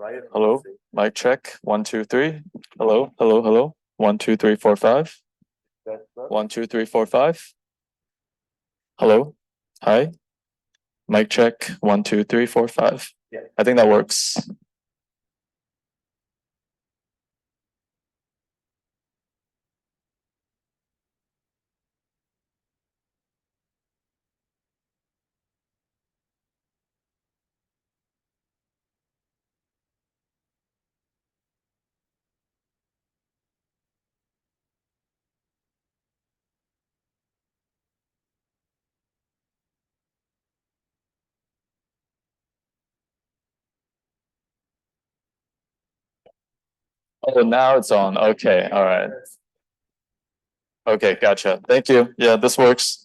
Hello, mic check. 1, 2, 3. Hello, hello, hello. 1, 2, 3, 4, 5. 1, 2, 3, 4, 5. Hello. Hi. Mic check. 1, 2, 3, 4, 5. I think that works. Oh, now it's on. Okay, all right. Okay, gotcha. Thank you. Yeah, this works.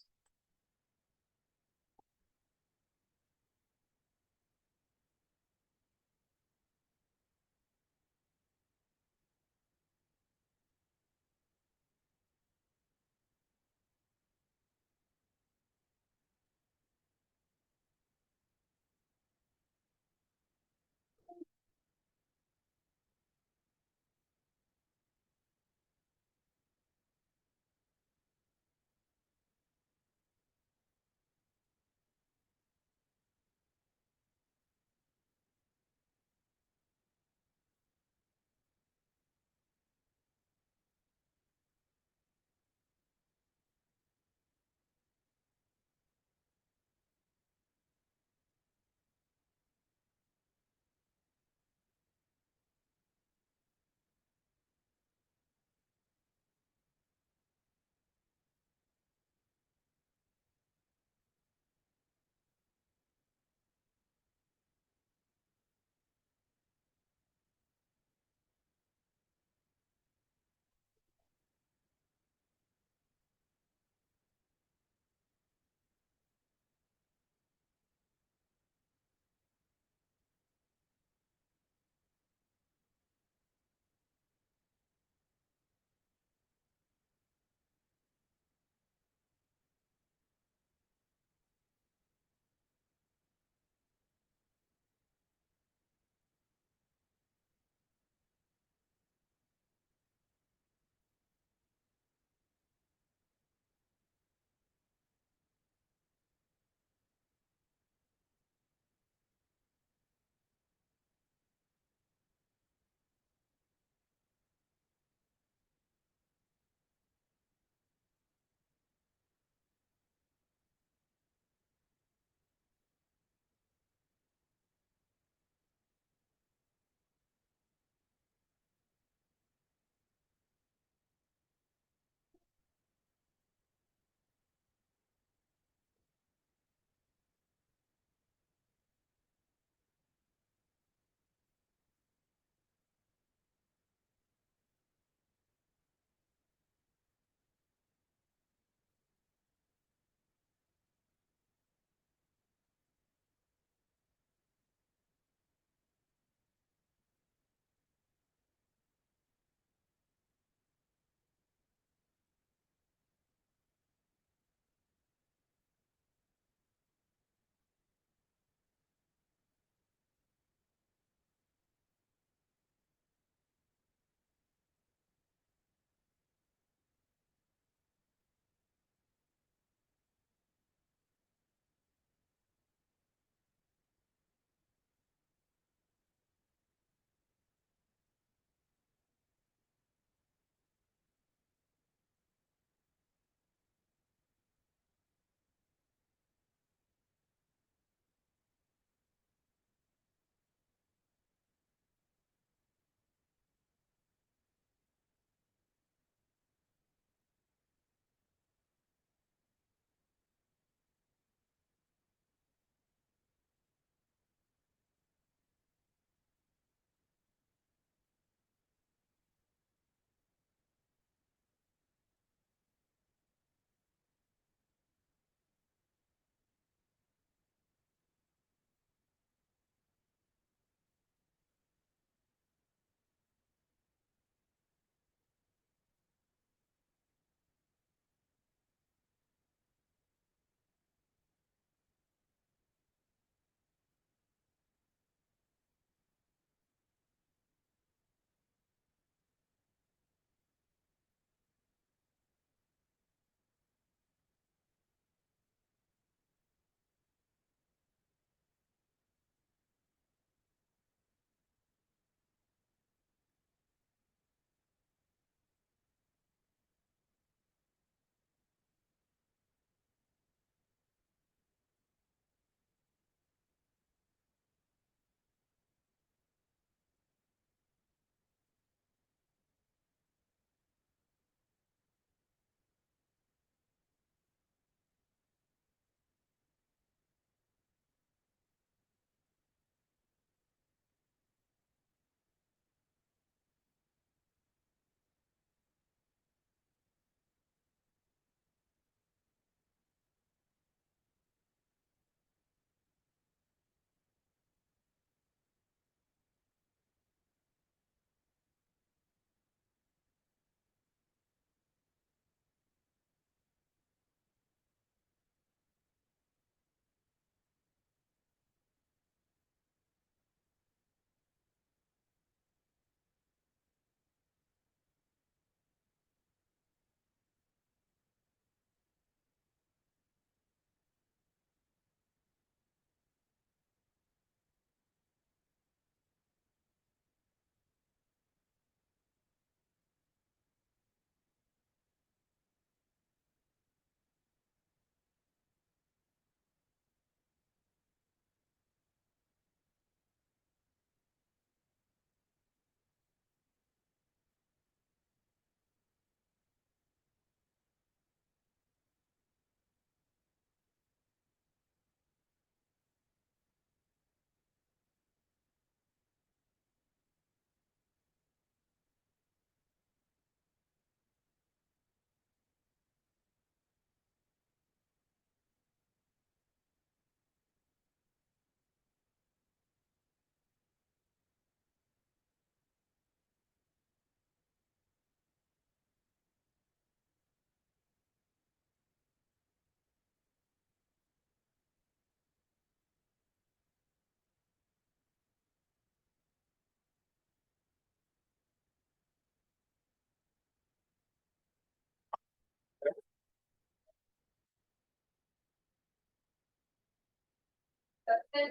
You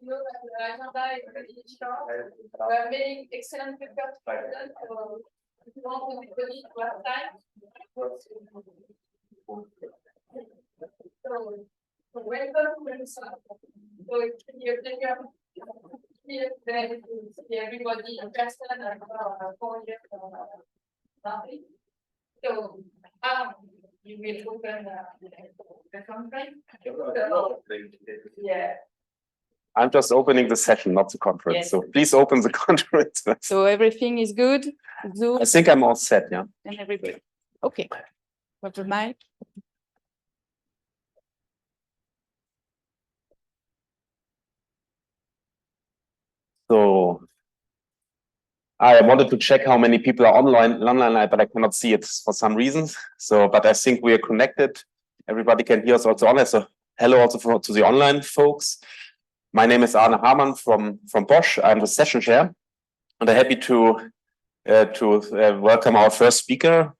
know that the agenda is very short. We are making excellent papers to present. So if you want to everybody to have time. So welcome to Emsoft. So it's really a pleasure here today to see everybody in person and 4 years nothing. So you will open the conference. So, yeah. I'm just opening the session, not the conference. Yes. So please open the conference. So everything is good? Zoom I think I'm all set, yeah. and everybody. Okay. Got the mic. So I wanted to check how many people are online, but I cannot see it for some reasons. So, but I think we are connected. Everybody can hear us also online. So hello also to the online folks. My name is Arne Hamann from Bosch. I'm the session chair, and I'm happy to welcome our first speaker,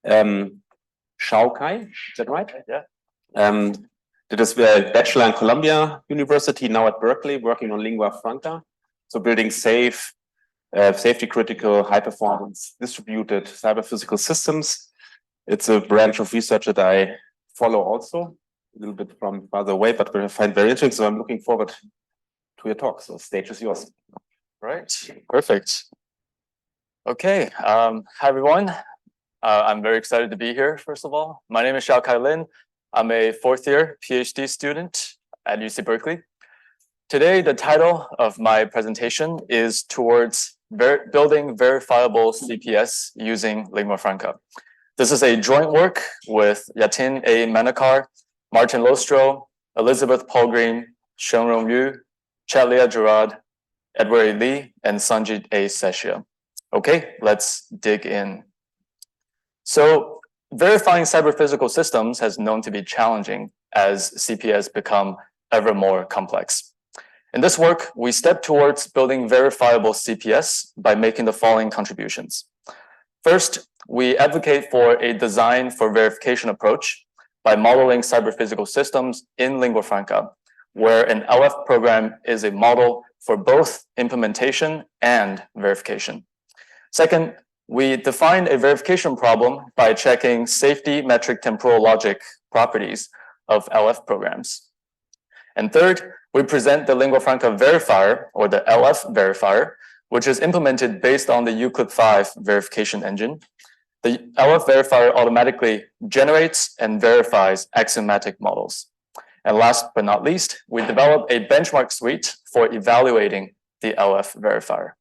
Shao Kai. Is that right? Yeah. Did his bachelor in Columbia University, now at Berkeley, working on lingua franca. So building safe, safety-critical, high-performance, distributed cyber-physical systems. It's a branch of research that I follow also, a little bit from farther away, but I find very interesting. So I'm looking forward to your talk. So stage is yours. Right, perfect. Okay, hi everyone. I'm very excited to be here, first of all. My name is Xiao Kai Lin. I'm a fourth-year PhD student at UC Berkeley. Today, the title of my presentation is towards building verifiable CPS using lingua franca. This is a joint work with Yatin A. Manakar, Martin Lostro, Elizabeth Polgreen, Shengrong Yu, Chatlia Gerard, Edward A. Lee, and Sanjit A. Seshia. Okay, let's dig in. So verifying cyber-physical systems has known to be challenging as CPS become ever more complex. In this work, we step towards building verifiable CPS by making the following contributions. First, we advocate for a design for verification approach by modeling cyber-physical systems in lingua franca, where an LF program is a model for both implementation and verification. Second, we define a verification problem by checking safety metric temporal logic properties of LF programs. And third, we present the lingua franca verifier, or the LF verifier, which is implemented based on the Euclid 5 verification engine. The LF verifier automatically generates and verifies axiomatic models. And last but not least, we develop a benchmark suite for evaluating the LF verifier.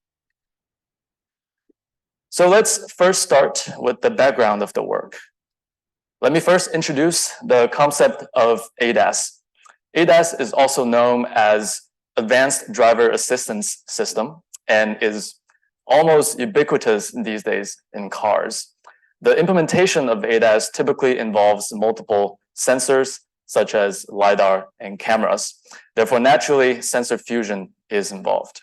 So let's first start with the background of the work. Let me first introduce the concept of ADAS. ADAS is also known as Advanced Driver Assistance System and is almost ubiquitous these days in cars. The implementation of ADAS typically involves multiple sensors, such as LiDAR and cameras. Therefore, naturally, sensor fusion is involved.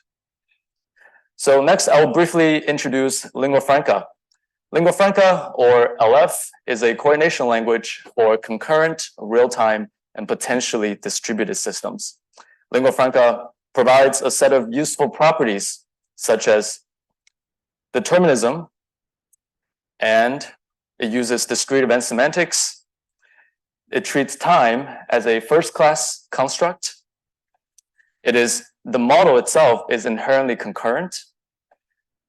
So next, I'll briefly introduce lingua franca. Lingua franca, or LF, is a coordination language for concurrent, real-time, and potentially distributed systems. Lingua franca provides a set of useful properties, such as determinism, and it uses discrete event semantics. It treats time as a first-class construct. The model itself is inherently concurrent.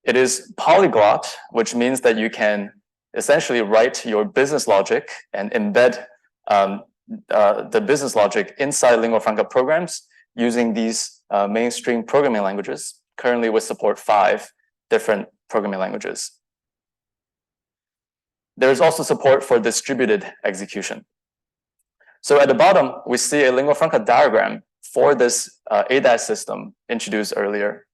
It is polyglot, which means that you can essentially write your business logic and embed the business logic inside lingua franca programs using these mainstream programming languages. Currently, we support 5 different programming languages. There is also support for distributed execution. So at the bottom, we see a lingua franca diagram for this ADAS system introduced earlier.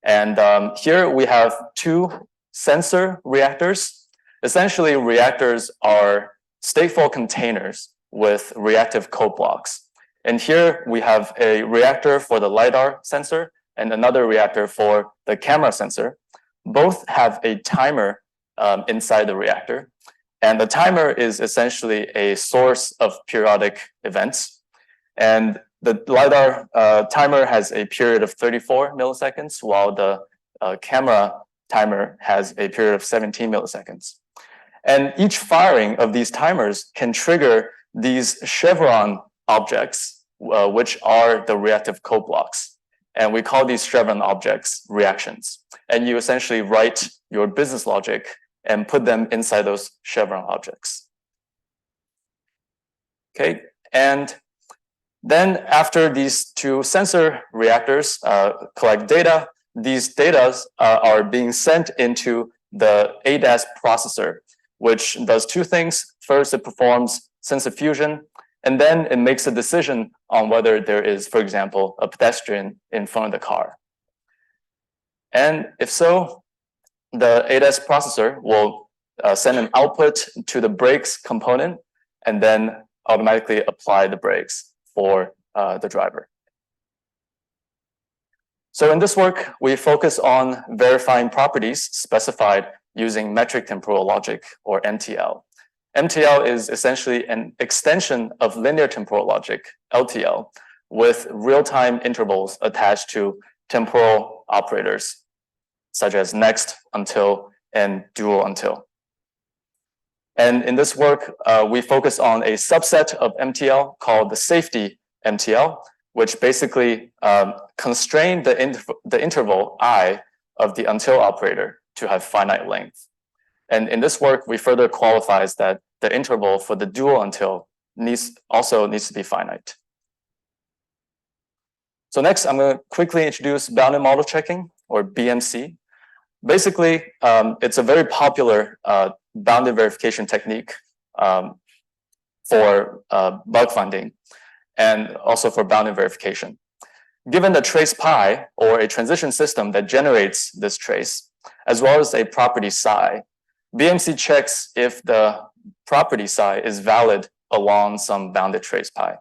And here we have 2 sensor reactors. Essentially, reactors are stateful containers with reactive code blocks. And here we have a reactor for the LiDAR sensor and another reactor for the camera sensor. Both have a timer inside the reactor. And the timer is essentially a source of periodic events. And the LiDAR timer has a period of 34 milliseconds, while the camera timer has a period of 17 milliseconds. And each firing of these timers can trigger these chevron objects, which are the reactive code blocks. And we call these chevron objects reactions. And you essentially write your business logic and put them inside those chevron objects. Okay, and then after these two sensor reactors collect data, these data are being sent into the ADAS processor, which does two things. First, it performs sensor fusion, and then it makes a decision on whether there is, for example, a pedestrian in front of the car. And if so, the ADAS processor will send an output to the brakes component and then automatically apply the brakes for the driver. So in this work, we focus on verifying properties specified using metric temporal logic, or MTL. MTL is essentially an extension of linear temporal logic, LTL, with real-time intervals attached to temporal operators, such as next, until, and dual until. And in this work, we focus on a subset of MTL called the safety MTL, which basically constrain the interval I of the until operator to have finite length. And in this work, we further qualifies that the interval for the dual until also needs to be finite. So next, I'm going to quickly introduce bounded model checking, or BMC. Basically, it's a very popular bounded verification technique for bug finding and also for bounded verification. Given the trace pi, or a transition system that generates this trace, as well as a property psi, BMC checks if the property psi is valid along some bounded trace pi.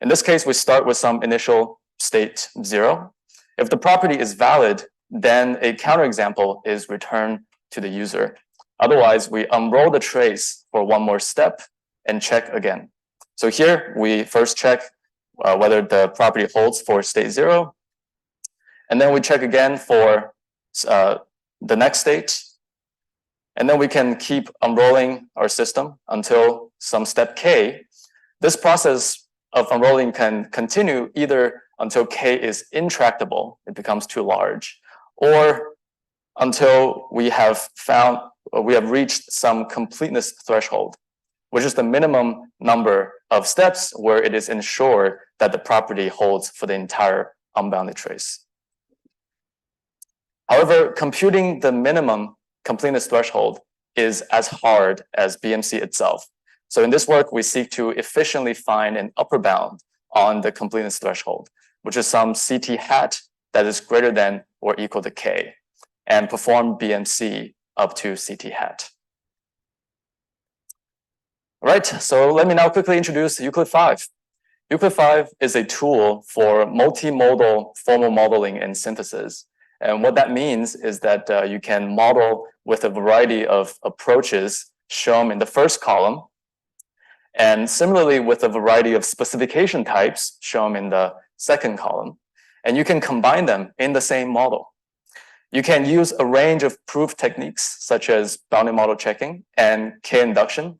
In this case, we start with some initial state 0. If the property is valid, then a counterexample is returned to the user. Otherwise, we unroll the trace for one more step and check again. So here, we first check whether the property holds for state 0. And then we check again for the next state. And then we can keep unrolling our system until some step k. This process of unrolling can continue either until k is intractable, it becomes too large, or until we have reached some completeness threshold, which is the minimum number of steps where it is ensured that the property holds for the entire unbounded trace. However, computing the minimum completeness threshold is as hard as BMC itself. So in this work, we seek to efficiently find an upper bound on the completeness threshold, which is some CT hat that is greater than or equal to K, and perform BMC up to CT hat. All right, so let me now quickly introduce Euclid 5. Euclid 5 is a tool for multimodal formal modeling and synthesis. And what that means is that you can model with a variety of approaches shown in the first column, and similarly with a variety of specification types shown in the second column. And you can combine them in the same model. You can use a range of proof techniques such as bounded model checking and K-induction.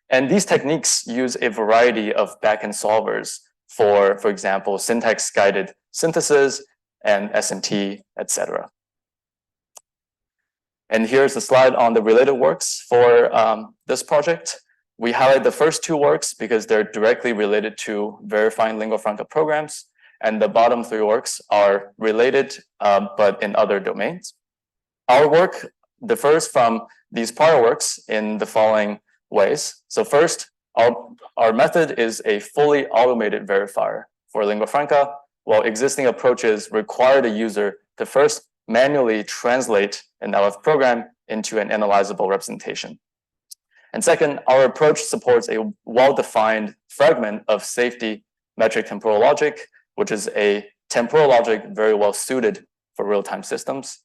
And these techniques use a variety of backend solvers for example, syntax-guided synthesis and SMT, etc. And here's a slide on the related works for this project. We highlight the first two works because they're directly related to verifying lingua franca programs, and the bottom three works are related, but in other domains. Our work differs from these prior works in the following ways. So first, our method is a fully automated verifier for lingua franca, while existing approaches require the user to first manually translate an LF program into an analyzable representation. And second, our approach supports a well-defined fragment of safety metric temporal logic, which is a temporal logic very well suited for real-time systems.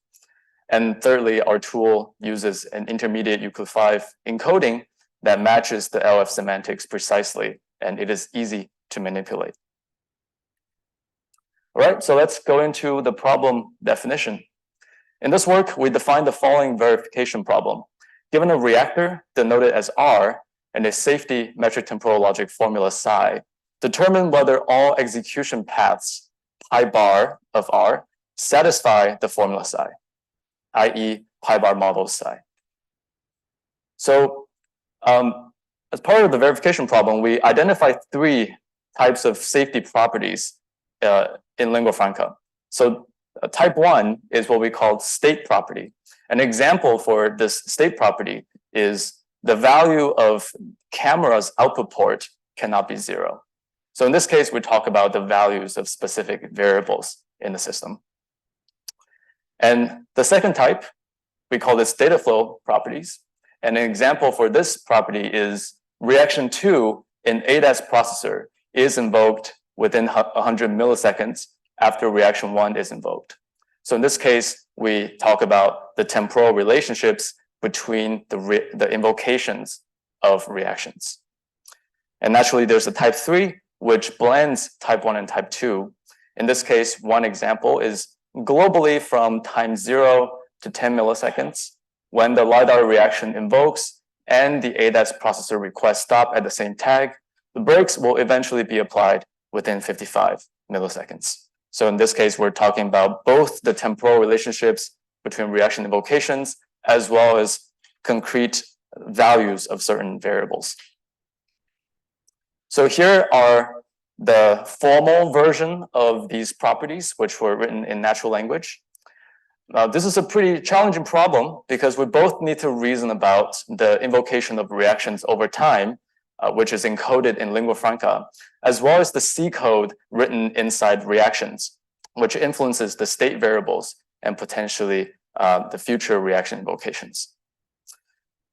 And thirdly, our tool uses an intermediate Euclid 5 encoding that matches the LF semantics precisely, and it is easy to manipulate. All right, so let's go into the problem definition. In this work, we define the following verification problem. Given a reactor denoted as R and a safety metric temporal logic formula psi, determine whether all execution paths pi bar of R satisfy the formula psi, i.e. pi bar model psi. So as part of the verification problem, we identify 3 types of safety properties in lingua franca. So type 1 is what we call state property. An example for this state property is the value of camera's output port cannot be 0. So in this case, we talk about the values of specific variables in the system. And the second type, we call this data flow properties. And an example for this property is reaction 2 in ADAS processor is invoked within 100 milliseconds after reaction 1 is invoked. So in this case, we talk about the temporal relationships between the invocations of reactions. And naturally, there's a type 3, which blends type 1 and type 2. In this case, one example is globally from time 0 to 10 milliseconds, when the LiDAR reaction invokes and the ADAS processor request stop at the same tag, the brakes will eventually be applied within 55 milliseconds. So in this case, we're talking about both the temporal relationships between reaction invocations as well as concrete values of certain variables. So here are the formal version of these properties, which were written in natural language. This is a pretty challenging problem because we both need to reason about the invocation of reactions over time, which is encoded in lingua franca, as well as the C code written inside reactions, which influences the state variables and potentially the future reaction invocations.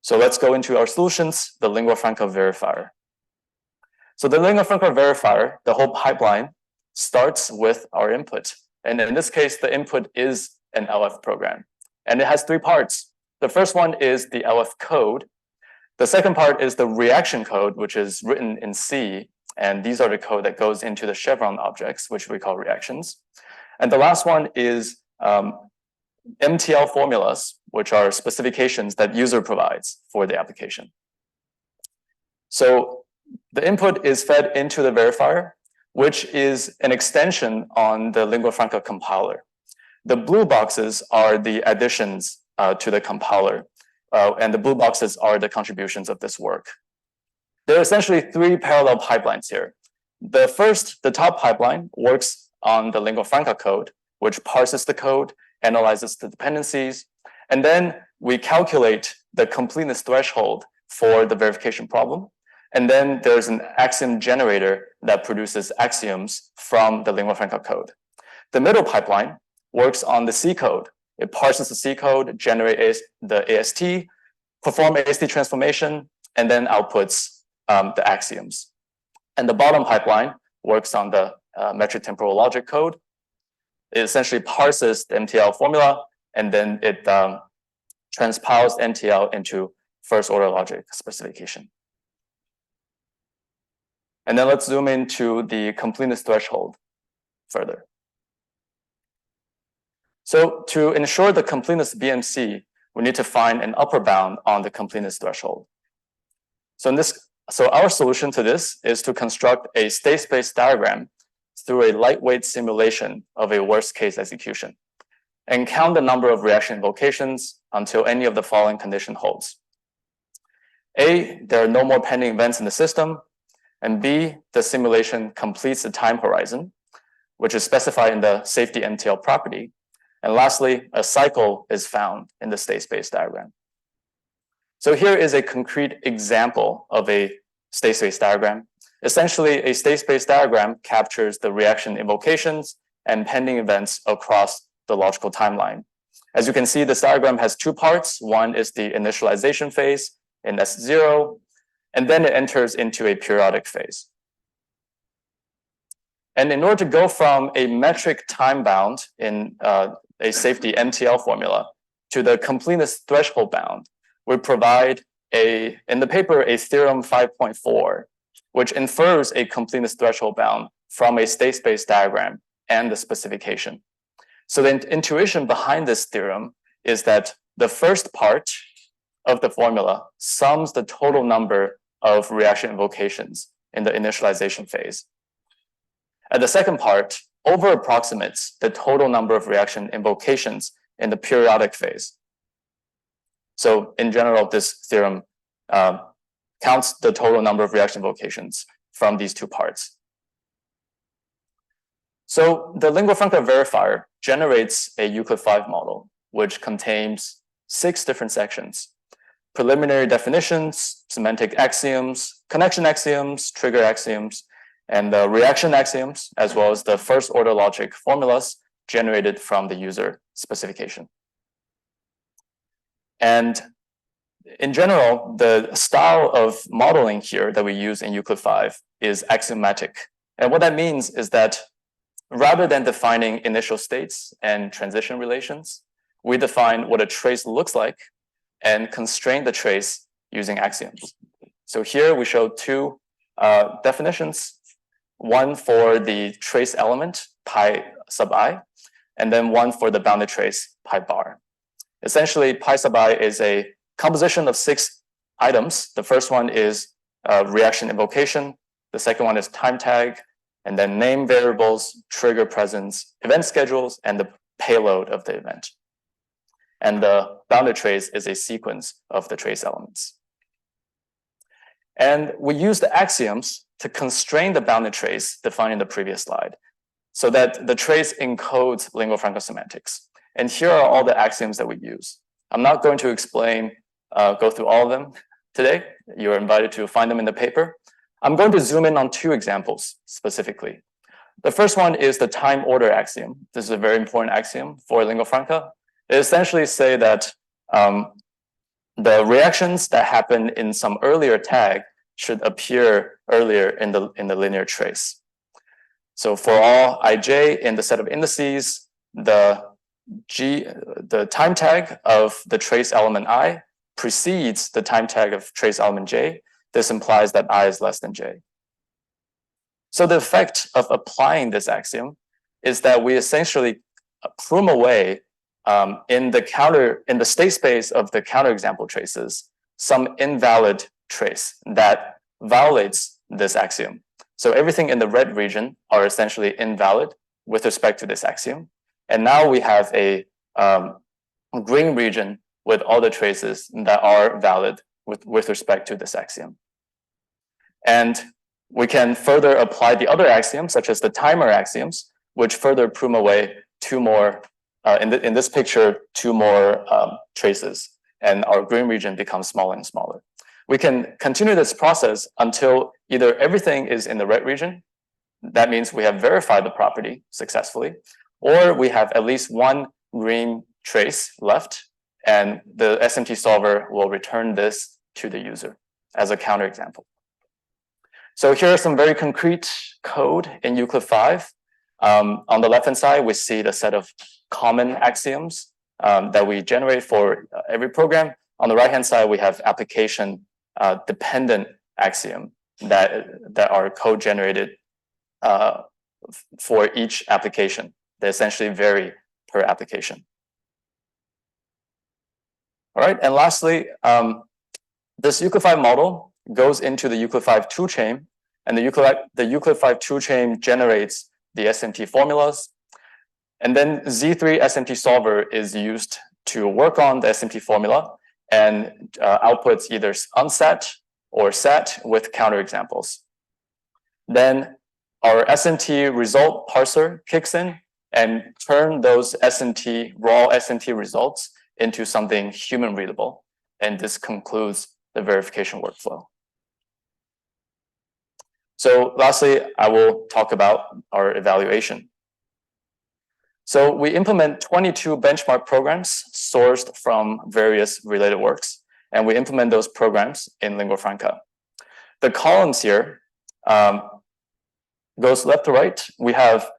So let's go into our solutions, the lingua franca verifier. So the lingua franca verifier, the whole pipeline, starts with our input. And in this case, the input is an LF program. And it has 3 parts. The first one is the LF code. The second part is the reaction code, which is written in C. And these are the code that goes into the chevron objects, which we call reactions. And the last one is MTL formulas, which are specifications that user provides for the application. So the input is fed into the verifier, which is an extension on the lingua franca compiler. The blue boxes are the additions to the compiler, and the blue boxes are the contributions of this work. There are essentially 3 parallel pipelines here. The top pipeline works on the lingua franca code, which parses the code, analyzes the dependencies, and then we calculate the completeness threshold for the verification problem. And then there's an axiom generator that produces axioms from the lingua franca code. The middle pipeline works on the C code. It parses the C code, generates the AST, perform AST transformation, and then outputs the axioms. And the bottom pipeline works on the metric temporal logic code. It essentially parses the MTL formula, and then it transpiles MTL into first order logic specification. And then let's zoom into the completeness threshold further. So to ensure the completeness BMC, we need to find an upper bound on the completeness threshold. So our solution to this is to construct a state space diagram through a lightweight simulation of a worst case execution and count the number of reaction invocations until any of the following condition holds. A, there are no more pending events in the system, and B, the simulation completes the time horizon, which is specified in the safety MTL property. And lastly, a cycle is found in the state space diagram. So here is a concrete example of a state space diagram. Essentially, a state space diagram captures the reaction invocations and pending events across the logical timeline. As you can see, this diagram has 2 parts. One is the initialization phase in S0, and then it enters into a periodic phase. And in order to go from a metric time bound in a safety MTL formula to the completeness threshold bound, we provide in the paper, a theorem 5.4, which infers a completeness threshold bound from a state space diagram and the specification. So the intuition behind this theorem is that the first part of the formula sums the total number of reaction invocations in the initialization phase. And the second part over approximates the total number of reaction invocations in the periodic phase. So in general, this theorem counts the total number of reaction invocations from these two parts. So the lingua franca verifier generates a Euclid 5 model, which contains 6 different sections: preliminary definitions, semantic axioms, connection axioms, trigger axioms, and the reaction axioms, as well as the first order logic formulas generated from the user specification. And in general, the style of modeling here that we use in Euclid 5 is axiomatic. And what that means is that rather than defining initial states and transition relations, we define what a trace looks like and constrain the trace using axioms. So here we show 2 definitions, one for the trace element, pi sub I, and then one for the bounded trace, pi bar. Essentially, pi sub I is a composition of 6 items. The first one is reaction invocation. The second one is time tag, and then name variables, trigger presence, event schedules, and the payload of the event. And the bounded trace is a sequence of the trace elements. And we use the axioms to constrain the bounded trace defined in the previous slide, so that the trace encodes lingua franca semantics. And here are all the axioms that we use. I'm not going to go through all of them today. You're invited to find them in the paper. I'm going to zoom in on 2 examples specifically. The first one is the time order axiom. This is a very important axiom for lingua franca. It essentially say that the reactions that happen in some earlier tag should appear earlier in the linear trace. So for all ij in the set of indices, the time tag of the trace element I precedes the time tag of trace element j. This implies that I is less than j. So the effect of applying this axiom is that we essentially prune away in the state space of the counterexample traces some invalid trace that violates this axiom. So everything in the red region are essentially invalid with respect to this axiom. And now we have a green region with all the traces that are valid with respect to this axiom. And we can further apply the other axioms, such as the timer axioms, which further prune away 2 more, in this picture, 2 more traces, and our green region becomes smaller and smaller. We can continue this process until either everything is in the red region, that means we have verified the property successfully, or we have at least 1 green trace left, and the SMT solver will return this to the user as a counterexample. So here are some very concrete code in Euclid 5. On the left-hand side, we see the set of common axioms that we generate for every program. On the right-hand side, we have application dependent axiom that are code generated for each application. They essentially vary per application. All right, and lastly, this Euclid 5 model goes into the Euclid 5 toolchain, and the Euclid 5 toolchain generates the SMT formulas. And then Z3 SMT solver is used to work on the SMT formula and outputs either unset or set with counterexamples. Then our SMT result parser kicks in and turn those raw SMT results into something human readable. And this concludes the verification workflow. So lastly, I will talk about our evaluation. So we implement 22 benchmark programs sourced from various related works, and we implement those programs in lingua franca. The columns here goes left to right. We have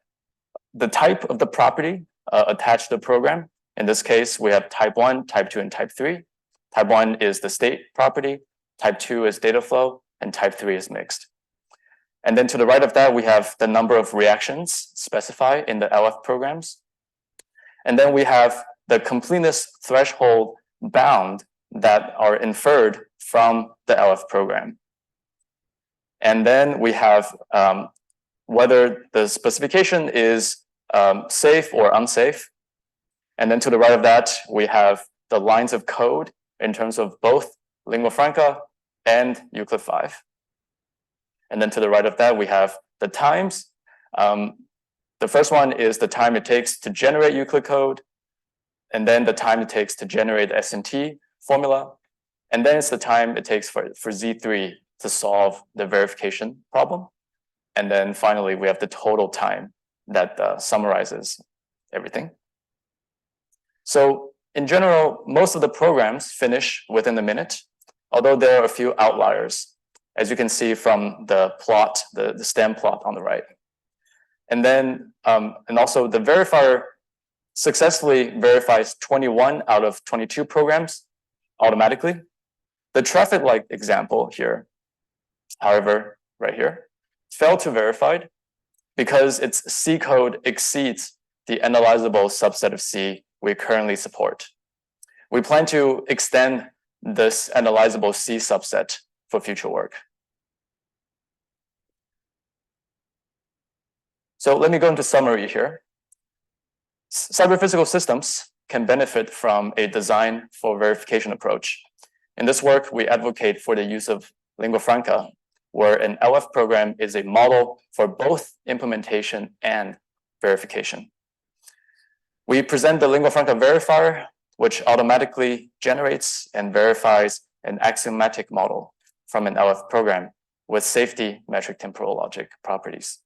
the type of the property attached to the program. In this case, we have type 1, type 2, and type 3. Type 1 is the state property, type 2 is data flow, and type 3 is mixed. And then to the right of that, we have the number of reactions specified in the LF programs. And then we have the completeness threshold bound that are inferred from the LF program. And then we have whether the specification is safe or unsafe. And then to the right of that, we have the lines of code in terms of both lingua franca and Euclid 5. And then to the right of that, we have the times. The first one is the time it takes to generate Euclid code, and then the time it takes to generate SNT formula, and then it's the time it takes for Z3 to solve the verification problem. And then finally, we have the total time that summarizes everything. So in general, most of the programs finish within a minute, although there are a few outliers, as you can see from the plot, the stem plot on the right. And then, and also the verifier successfully verifies 21 out of 22 programs automatically. The traffic light example here, however, right here, failed to verify because its C code exceeds the analyzable subset of C we currently support. We plan to extend this analyzable C subset for future work. So let me go into summary here. Cyber-physical systems can benefit from a design for verification approach. In this work, we advocate for the use of lingua franca, where an LF program is a model for both implementation and verification. We present the lingua franca verifier, which automatically generates and verifies an axiomatic model from an LF program with safety metric temporal logic properties.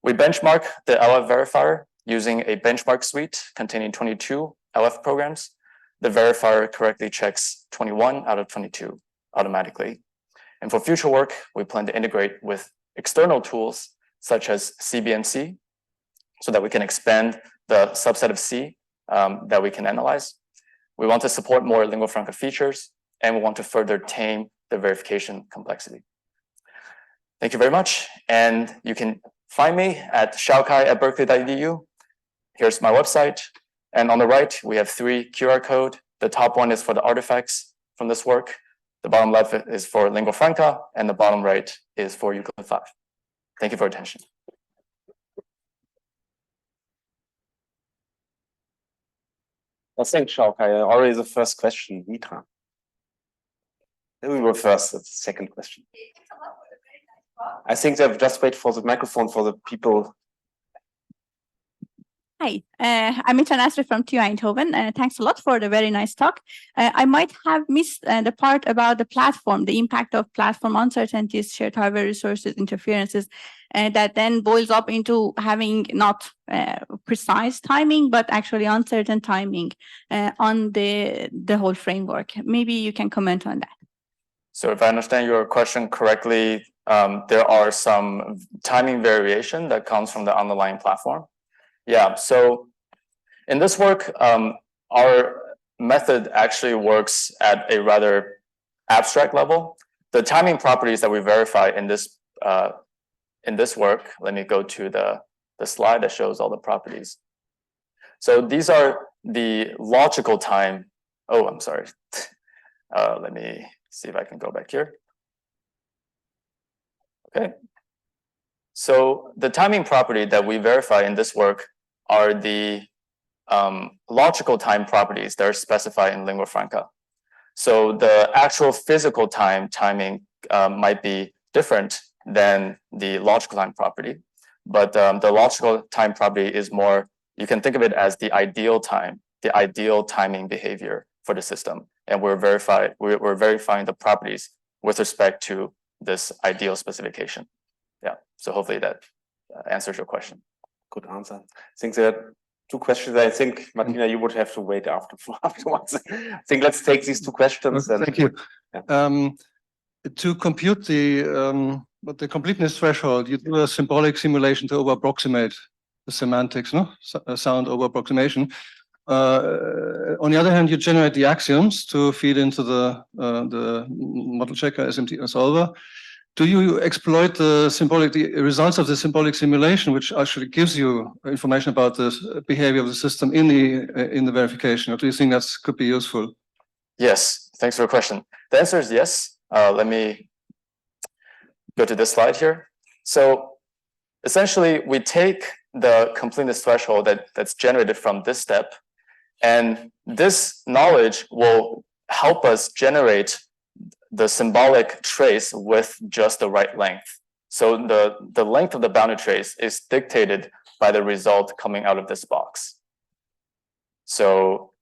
We benchmark the LF verifier using a benchmark suite containing 22 LF programs. The verifier correctly checks 21 out of 22 automatically. And for future work, we plan to integrate with external tools such as CBMC so that we can expand the subset of C that we can analyze. We want to support more lingua franca features, and we want to further tame the verification complexity. Thank you very much. And you can find me at shaokai@berkeley.edu. Here's my website. And on the right, we have 3 QR codes. The top one is for the artifacts from this work. The bottom left is for lingua franca, and the bottom right is for Euclid 5. Thank you for your attention. Well, thanks, Shaokai. Already the first question, Mitra. Then we were first, the second question. I think they've just wait for the microphone for the people. Hi, I'm Mitra Nasri from TU Eindhoven. Thanks a lot for the very nice talk. I might have missed the part about the platform, the impact of platform uncertainties, shared hardware resources, interferences, that then boils up into having not precise timing, but actually uncertain timing on the whole framework. Maybe you can comment on that. So if I understand your question correctly, there are some timing variation that comes from the underlying platform. Yeah, so in this work, our method actually works at a rather abstract level. The timing properties that we verify in this work, let me go to the slide that shows all the properties. So these are the logical time. Oh, I'm sorry. Let me see if I can go back here. Okay. So the timing property that we verify in this work are the logical time properties that are specified in lingua franca. So the actual physical timing might be different than the logical time property, but the logical time property is more, you can think of it as the ideal time, the ideal timing behavior for the system. And we're verifying the properties with respect to this ideal specification. Yeah, so hopefully that answers your question. Good answer. I think there are 2 questions. I think, Martina, you would have to wait afterwards. I think let's take these 2 questions. Thank you. Yeah. To compute the completeness threshold, you do a symbolic simulation to over-approximate the semantics, no? Sound over-approximation. On the other hand, you generate the axioms to feed into the model checker SMT solver. do you exploit the results of the symbolic simulation, which actually gives you information about the behavior of the system in the verification? Or do you think that could be useful? Yes, thanks for the question. The answer is yes. Let me go to this slide here. So essentially, we take the completeness threshold that's generated from this step, and this knowledge will help us generate the symbolic trace with just the right length. So the length of the bounded trace is dictated by the result coming out of this box. So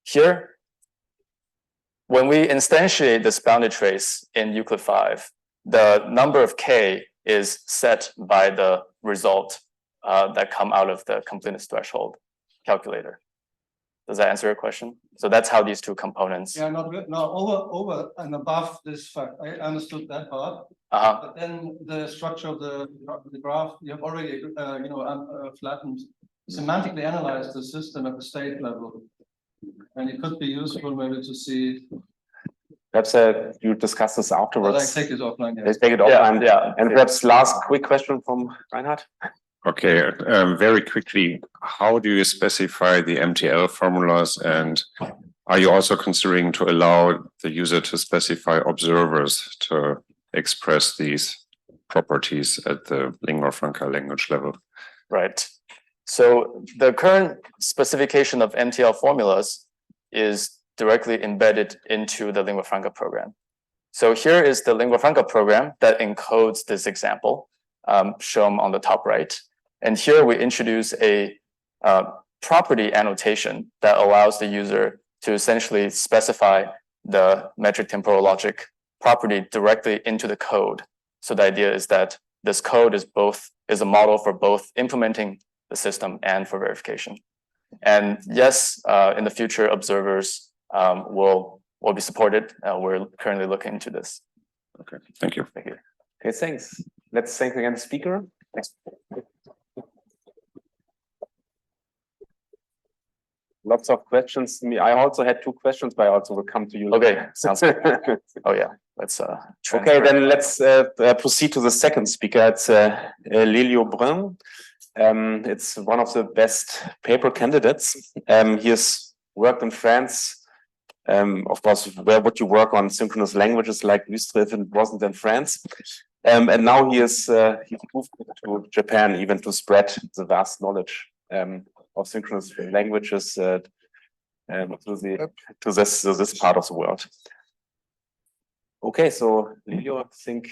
here, when we instantiate this bounded trace in Euclid 5, the number of k is set by the result that come out of the completeness threshold calculator. Does that answer your question? So that's how these two components. Yeah, no, over and above this fact. I understood that part. But then the structure of the graph, you have already, flattened, semantically analyzed the system at the state level. And it could be useful maybe to see. Perhaps you discuss this afterwards. Let's take it offline. Yeah. Let's take it offline. Yeah. And perhaps last quick question from Reinhard. Okay, very quickly, how do you specify the MTL formulas, and are you also considering to allow the user to specify observers to express these properties at the lingua franca language level? Right. So the current specification of MTL formulas is directly embedded into the lingua franca program. So here is the lingua franca program that encodes this example shown on the top right. And here we introduce a property annotation that allows the user to essentially specify the metric temporal logic property directly into the code. So the idea is that this code is a model for both implementing the system and for verification. And yes, in the future, observers will be supported. We're currently looking into this. Okay, thank you. Thank you. Okay, thanks. Let's thank again the speaker. Lots of questions. I also had 2 questions, but I also will come to you. Okay, sounds good. Oh yeah, let's Okay, then let's proceed to the second speaker. It's Lelio Brun. It's one of the best paper candidates. He has worked in France. Of course, where would you work on synchronous languages like Lustrif and wasn't in France. And now he's moved to Japan even to spread the vast knowledge of synchronous languages to this part of the world. Okay, so Lelio, I think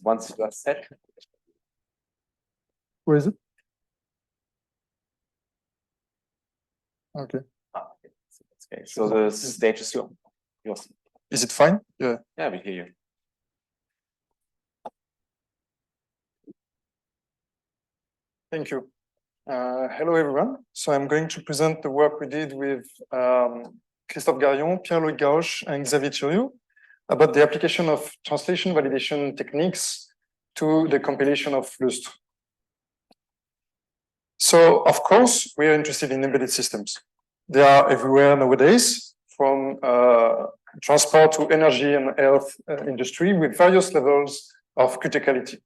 once you are set. Where is it? Okay. Okay, so the stage is yours. Is it fine? Yeah. Yeah, we hear you. Thank you. Hello, everyone. So I'm going to present the work we did with Christophe Garion, Pierre-Louis Gauche, and Xavier Thuriou about the application of translation validation techniques to the compilation of Lustre. So, of course, we are interested in embedded systems. They are everywhere nowadays, from transport to energy and health industry with various levels of criticality.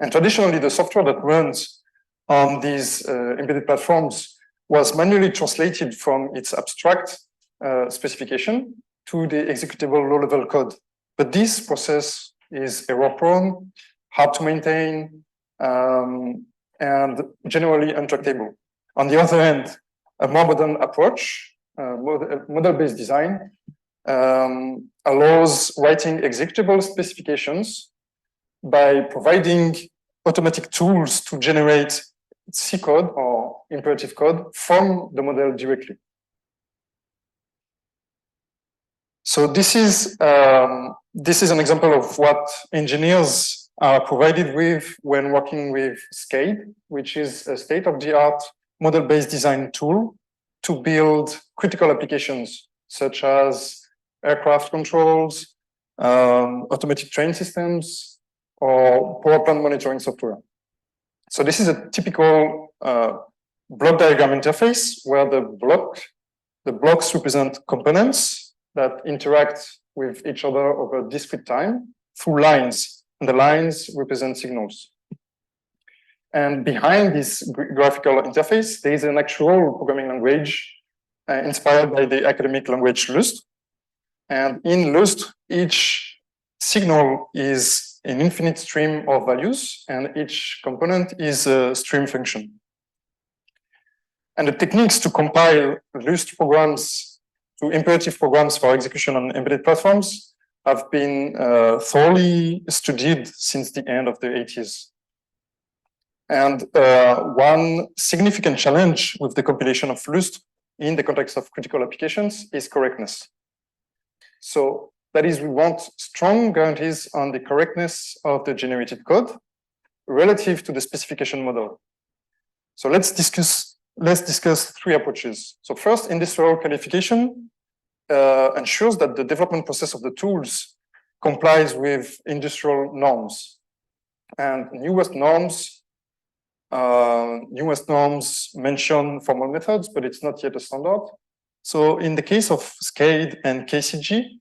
And traditionally, the software that runs on these embedded platforms was manually translated from its abstract specification to the executable low-level code. But this process is error-prone, hard to maintain, and generally untractable. On the other hand, a more modern approach, model-based design, allows writing executable specifications by providing automatic tools to generate C code or imperative code from the model directly. So this is an example of what engineers are provided with when working with SCADE, which is a state-of-the-art model-based design tool to build critical applications such as aircraft controls, automatic train systems, or power plant monitoring software. So this is a typical block diagram interface where the blocks represent components that interact with each other over discrete time through lines, and the lines represent signals. And behind this graphical interface, there is an actual programming language inspired by the academic language Lust. And in Lust, each signal is an infinite stream of values, and each component is a stream function. And the techniques to compile Lust programs to imperative programs for execution on embedded platforms have been thoroughly studied since the end of the 80s. And one significant challenge with the compilation of Lust in the context of critical applications is correctness. So that is, we want strong guarantees on the correctness of the generated code relative to the specification model. So let's discuss three approaches. So first, industrial qualification ensures that the development process of the tools complies with industrial norms. And newest norms mention formal methods, but it's not yet a standard. So in the case of SCADE and KCG,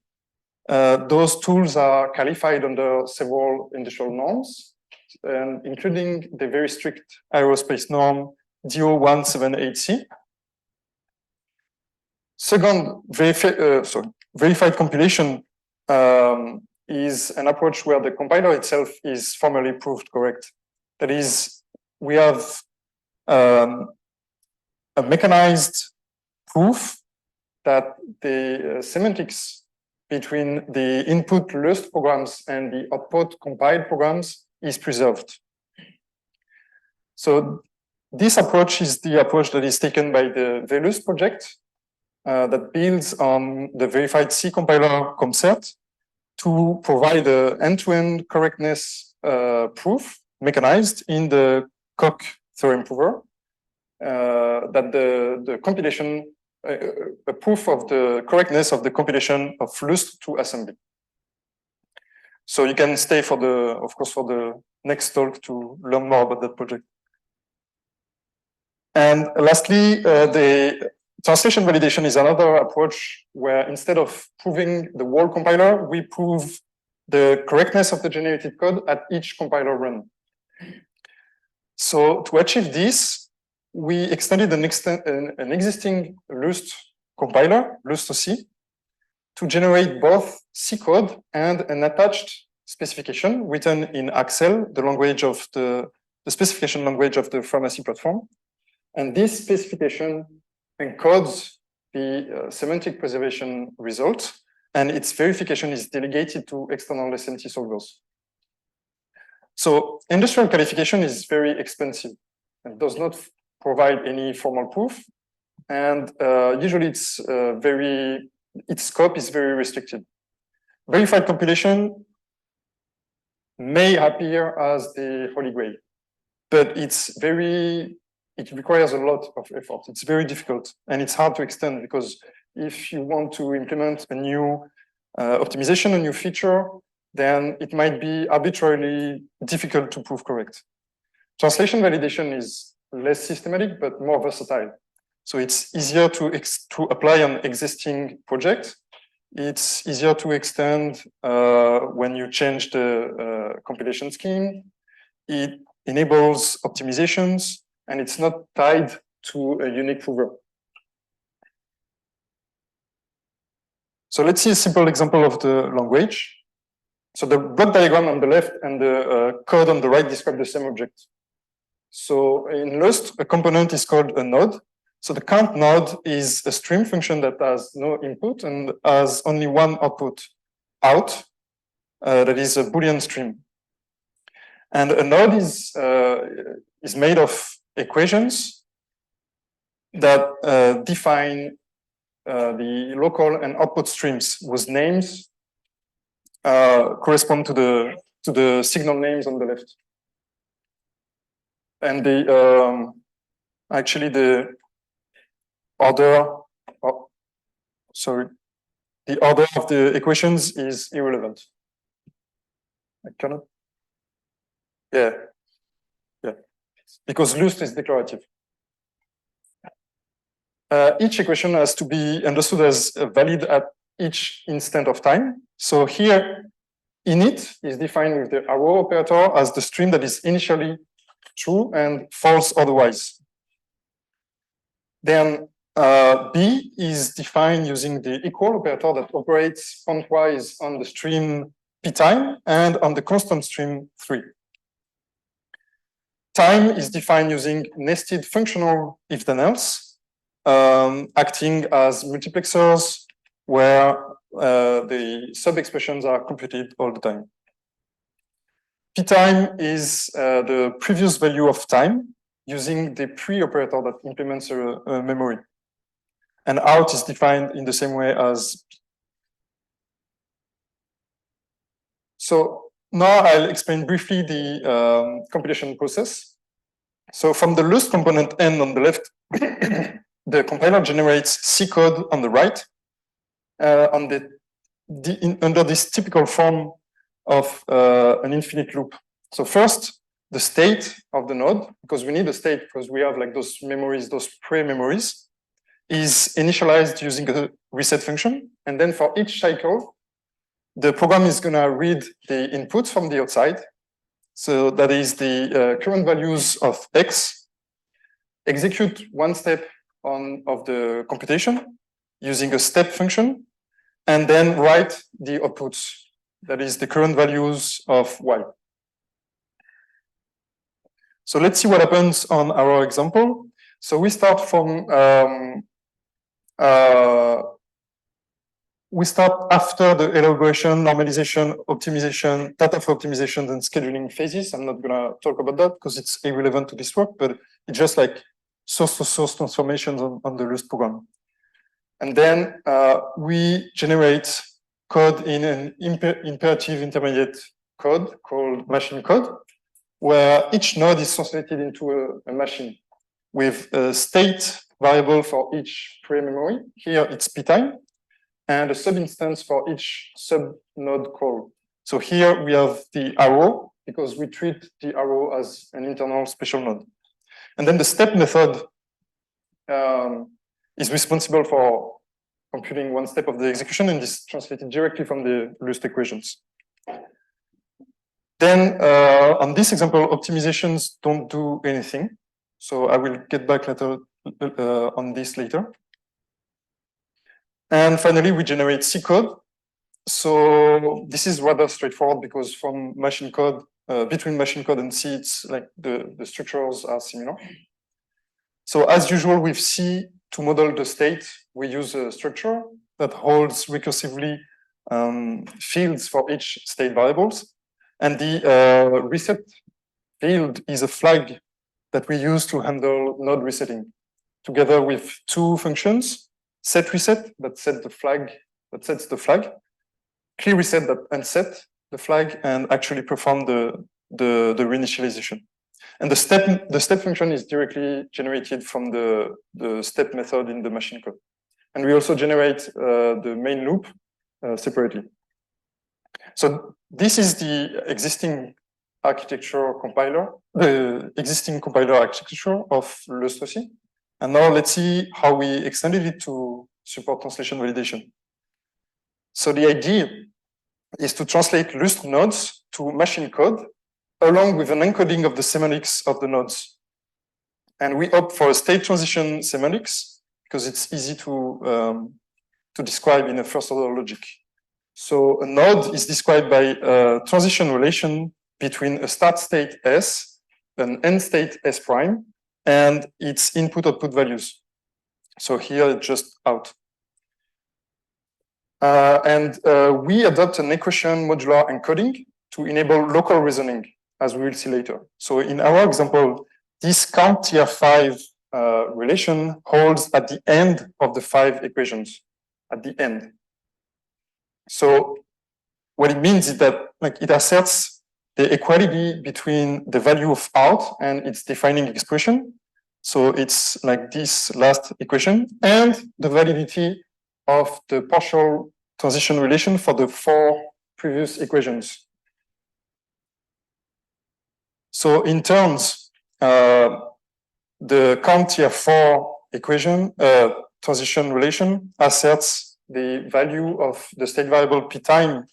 those tools are qualified under several industrial norms, and including the very strict aerospace norm DO178C. Second, verified compilation is an approach where the compiler itself is formally proved correct. That is, we have a mechanized proof that the semantics between the input Lust programs and the output compiled programs is preserved. So this approach is the approach that is taken by the VLust project that builds on the verified C compiler ComCert to provide an end-to-end correctness proof mechanized in the Koch theorem prover that the compilation, a proof of the correctness of the compilation of Lust to assembly. So you can stay for the, of course, for the next talk to learn more about that project. And lastly, the translation validation is another approach where instead of proving the whole compiler, we prove the correctness of the generated code at each compiler run. So to achieve this, we extended an existing Lust compiler, Lust-C, to generate both C code and an attached specification written in Axel, the language of the specification language of the pharmacy platform. And this specification encodes the semantic preservation result, and its verification is delegated to external SMT solvers. So industrial qualification is very expensive and does not provide any formal proof. And usually its scope is very restricted. Verified compilation may appear as the holy grail, but it requires a lot of effort. It's very difficult and it's hard to extend, because if you want to implement a new optimization, a new feature, then it might be arbitrarily difficult to prove correct. Translation validation is less systematic, but more versatile. So it's easier to apply on existing project. It's easier to extend when you change the compilation scheme. It enables optimizations, and it's not tied to a unique prover. So let's see a simple example of the language. So the block diagram on the left and the code on the right describe the same object. So in Lust, a component is called a node. So the count node is a stream function that has no input and has only one output, out, that is a Boolean stream. And a node is made of equations that define the local and output streams whose names correspond to the signal names on the left. And the order of the equations is irrelevant. I cannot. Yeah, because Lust is declarative. Each equation has to be understood as valid at each instant of time. So here, init is defined with the arrow operator as the stream that is initially true and false otherwise. Then B is defined using the equal operator that operates pointwise on the stream p time and on the constant stream 3. Time is defined using nested functional if then else, acting as multiplexers where the sub-expressions are computed all the time. P time is the previous value of time using the pre-operator that implements a memory. And out is defined in the same way as P. So now I'll explain briefly the compilation process. So from the Lust component N on the left, the compiler generates C code on the right under this typical form of an infinite loop. So first, the state of the node, because we need a state because we have like those memories, those pre-memories, is initialized using a reset function. And then for each cycle, the program is going to read the inputs from the outside. So that is the current values of X, execute one step of the computation using a step function, and then write the outputs. That is the current values of Y. So let's see what happens on our example. So we start from we start after the elaboration, normalization, optimization, data for optimization, and scheduling phases. I'm not gonna talk about that because it's irrelevant to this work, but it's just like source-to-source transformations on the Lust program. And then we generate code in an imperative intermediate code called machine code, where each node is translated into a machine with a state variable for each pre-memory. Here it's p time, and a sub-instance for each sub-node call. So here we have the arrow, because we treat the arrow as an internal special node. And then the step method is responsible for computing one step of the execution and is translated directly from the Lust equations. Then on this example, optimizations don't do anything. So I will get back later on this later. And finally, we generate C code. So this is rather straightforward because from machine code, between machine code and C, it's like the structures are similar. So as usual with C, to model the state, we use a structure that holds recursively fields for each state variables. And the reset field is a flag that we use to handle node resetting, together with two functions: set reset that sets the flag, clear reset that unset the flag and actually perform the reinitialization. And the step function is directly generated from the step method in the machine code. And we also generate the main loop separately. So this is the existing architecture compiler, the existing compiler architecture of LustOC. And now let's see how we extended it to support translation validation. So the idea is to translate Lust nodes to machine code along with an encoding of the semantics of the nodes. And we opt for a state transition semantics because it's easy to describe in a first order logic. So a node is described by a transition relation between a start state S, an end state S prime, and its input-output values. So here it's just out. We adopt an equation modular encoding to enable local reasoning, as we will see later. So in our example, this count tier 5 relation holds at the end of the 5 equations, at the end. So what it means is that it asserts the equality between the value of out and its defining expression. So it's like this last equation and the validity of the partial transition relation for the 4 previous equations. So in terms, the count tier 4 equation transition relation asserts the value of the state variable p time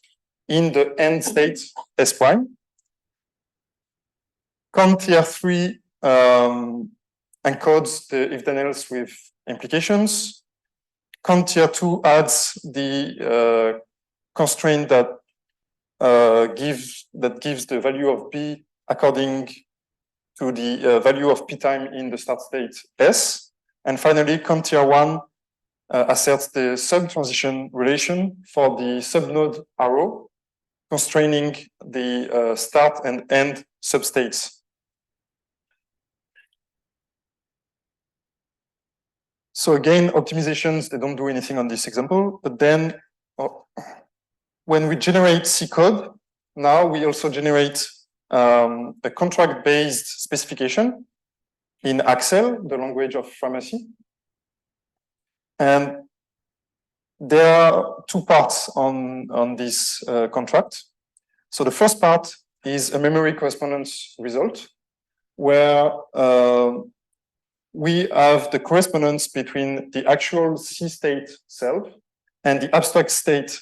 in the end state S prime. Count tier 3 encodes the if then else with implications. Count tier 2 adds the constraint that gives the value of B according to the value of P time in the start state S. And finally, count tier 1 asserts the sub-transition relation for the subnode arrow, constraining the start and end substates. So again, optimizations, they don't do anything on this example, but then when we generate C code, now we also generate a contract-based specification in Axel, the language of pharmacy. And there are two parts on this contract. So the first part is a memory correspondence result, where we have the correspondence between the actual C state self and the abstract state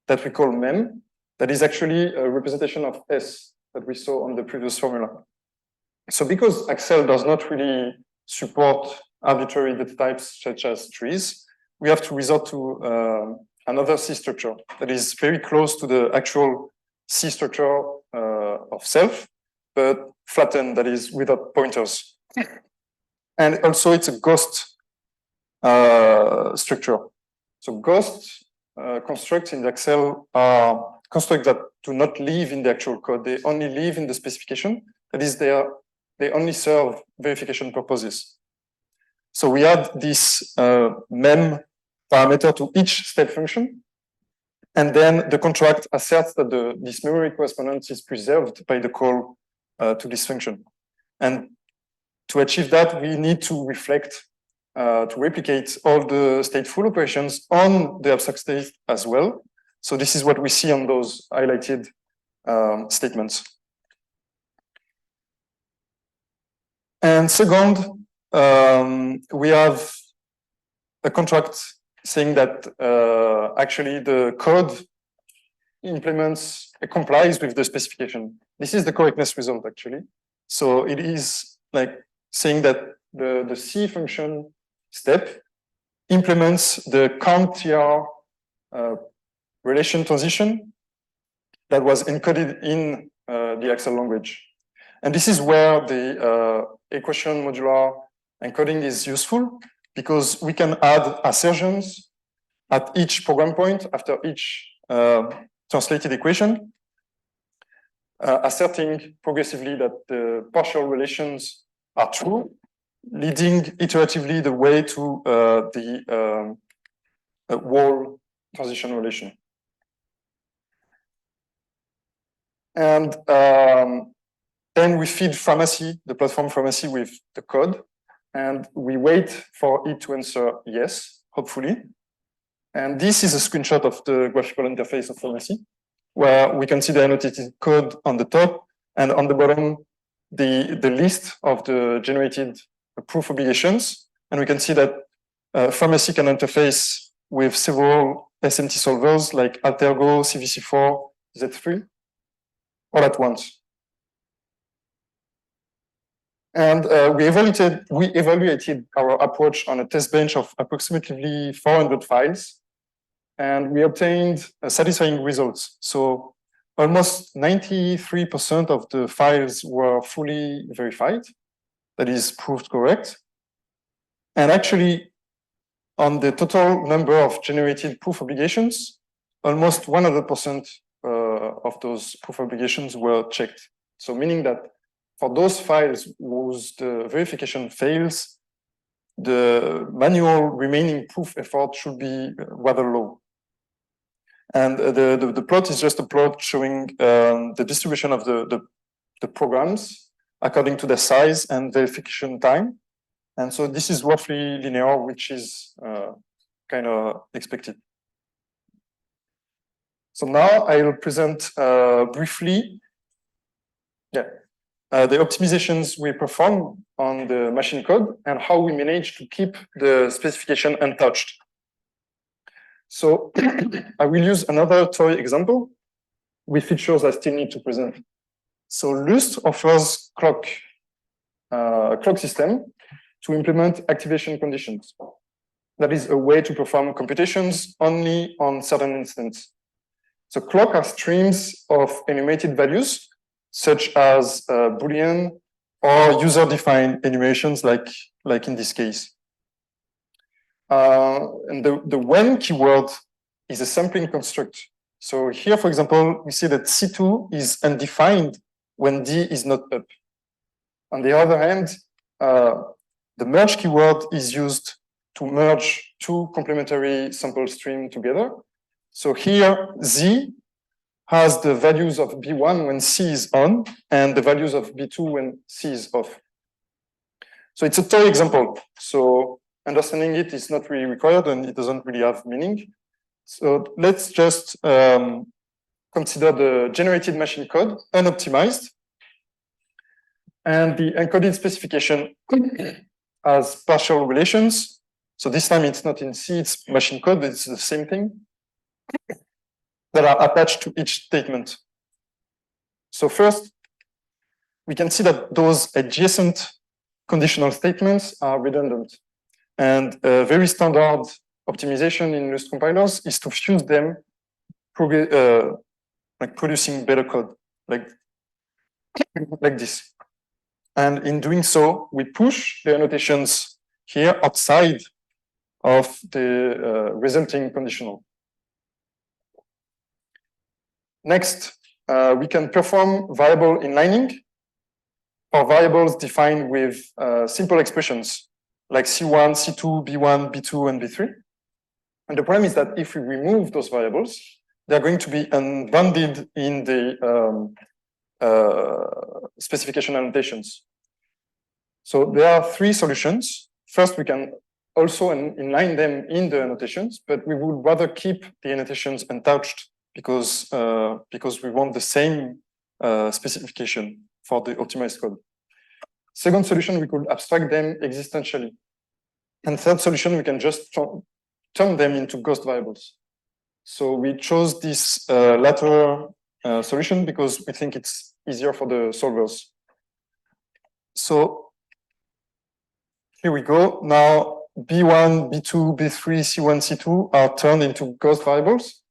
that we call mem, that is actually a representation of S that we saw on the previous formula. So because Axel does not really support arbitrary data types such as trees, we have to resort to another C structure that is very close to the actual C structure of self, but flattened, that is without pointers. And also it's a ghost structure. So ghost constructs in the Excel are constructs that do not live in the actual code. They only live in the specification. That is, they only serve verification purposes. So we add this mem parameter to each step function. And then the contract asserts that this memory correspondence is preserved by the call to this function. And to achieve that, we need to reflect, to replicate all the stateful operations on the abstract state as well. So this is what we see on those highlighted statements. And second, we have a contract saying that actually the code complies with the specification. This is the correctness result, actually. So it is like saying that the C function step implements the count-tr relation transition that was encoded in the Excel language. And this is where the equation modular encoding is useful, because we can add assertions at each program point after each translated equation, asserting progressively that the partial relations are true, leading iteratively the way to the whole transition relation. And then we feed pharmacy, the platform pharmacy, with the code, and we wait for it to answer yes, hopefully. And this is a screenshot of the graphical interface of pharmacy, where we can see the annotated code on the top, and on the bottom, the list of the generated proof obligations. And we can see that pharmacy can interface with several SMT solvers like Altergo, CVC4, Z3, all at once. And we evaluated our approach on a test bench of approximately 400 files, and we obtained satisfying results. So almost 93% of the files were fully verified, that is proved correct. And actually, on the total number of generated proof obligations, almost 100% of those proof obligations were checked. So meaning that for those files whose the verification fails, the manual remaining proof effort should be rather low. And the plot is just a plot showing the distribution of the programs according to their size and verification time. And so this is roughly linear, which is kind of expected. So now I will present briefly the optimizations we perform on the machine code and how we manage to keep the specification untouched. So I will use another toy example with features I still need to present. So Lust offers clock system to implement activation conditions. That is a way to perform computations only on certain instances. So clock are streams of enumerated values, such as Boolean or user-defined enumerations, like in this case. And the when keyword is a sampling construct. So here, for example, we see that C2 is undefined when D is not up. On the other hand, the merge keyword is used to merge two complementary sample streams together. So here, Z has the values of B1 when C is on, and the values of B2 when C is off. So it's a toy example. So understanding it is not really required, and it doesn't really have meaning. So let's just consider the generated machine code unoptimized, and the encoded specification as partial relations. So this time it's not in C, it's machine code, but it's the same thing, that are attached to each statement. So first, we can see that those adjacent conditional statements are redundant. And a very standard optimization in Lust compilers is to fuse them, like producing better code, like this. And in doing so, we push the annotations here outside of the resulting conditional. Next, we can perform variable inlining for variables defined with simple expressions like C1, C2, B1, B2, and B3. And the problem is that if we remove those variables, they're going to be unbounded in the specification annotations. So there are three solutions. First, we can also inline them in the annotations, but we would rather keep the annotations untouched because we want the same specification for the optimized code. Second solution, we could abstract them existentially. And third solution, we can just turn them into ghost variables. So we chose this latter solution because we think it's easier for the solvers. So here we go. Now B1, B2, B3, C1, C2 are turned into ghost variables.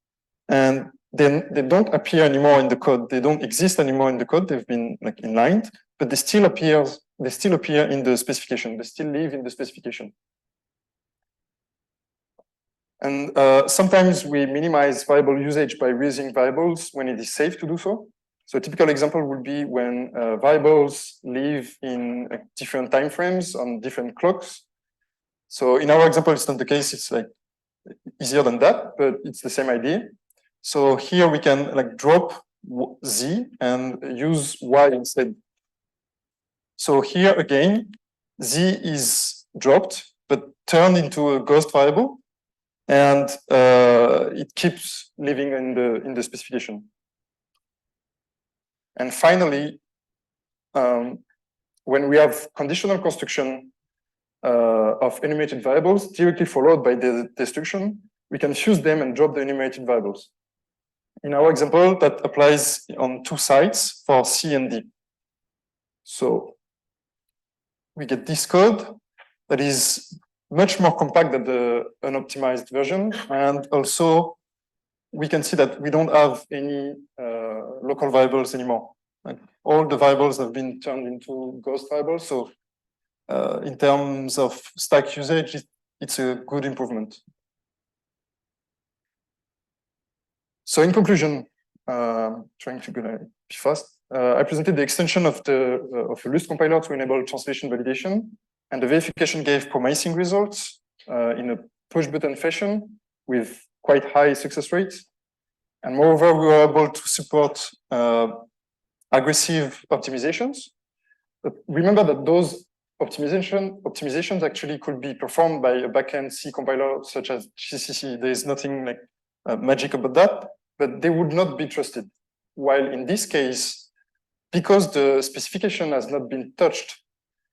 And then they don't appear anymore in the code. They don't exist anymore in the code. They've been like inlined, but they still appear in the specification. They still live in the specification. And sometimes we minimize variable usage by reusing variables when it is safe to do so. So a typical example would be when variables live in different timeframes on different clocks. So in our example, it's not the case. It's like easier than that, but it's the same idea. So here we can like drop Z and use Y instead. So here again, Z is dropped, but turned into a ghost variable, and it keeps living in the specification. And finally, when we have conditional construction of enumerated variables directly followed by the destruction, we can fuse them and drop the enumerated variables. In our example, that applies on two sides for C and D. So we get this code that is much more compact than the unoptimized version. And also, we can see that we don't have any local variables anymore. Like all the variables have been turned into ghost variables. So in terms of stack usage, it's a good improvement. So in conclusion, trying to be fast, I presented the extension of a Lust compiler to enable translation validation, and the verification gave promising results in a push button fashion with quite high success rates. And moreover, we were able to support aggressive optimizations. But remember that those optimizations actually could be performed by a backend C compiler such as GCC. There is nothing like magic about that, but they would not be trusted. While in this case, because the specification has not been touched,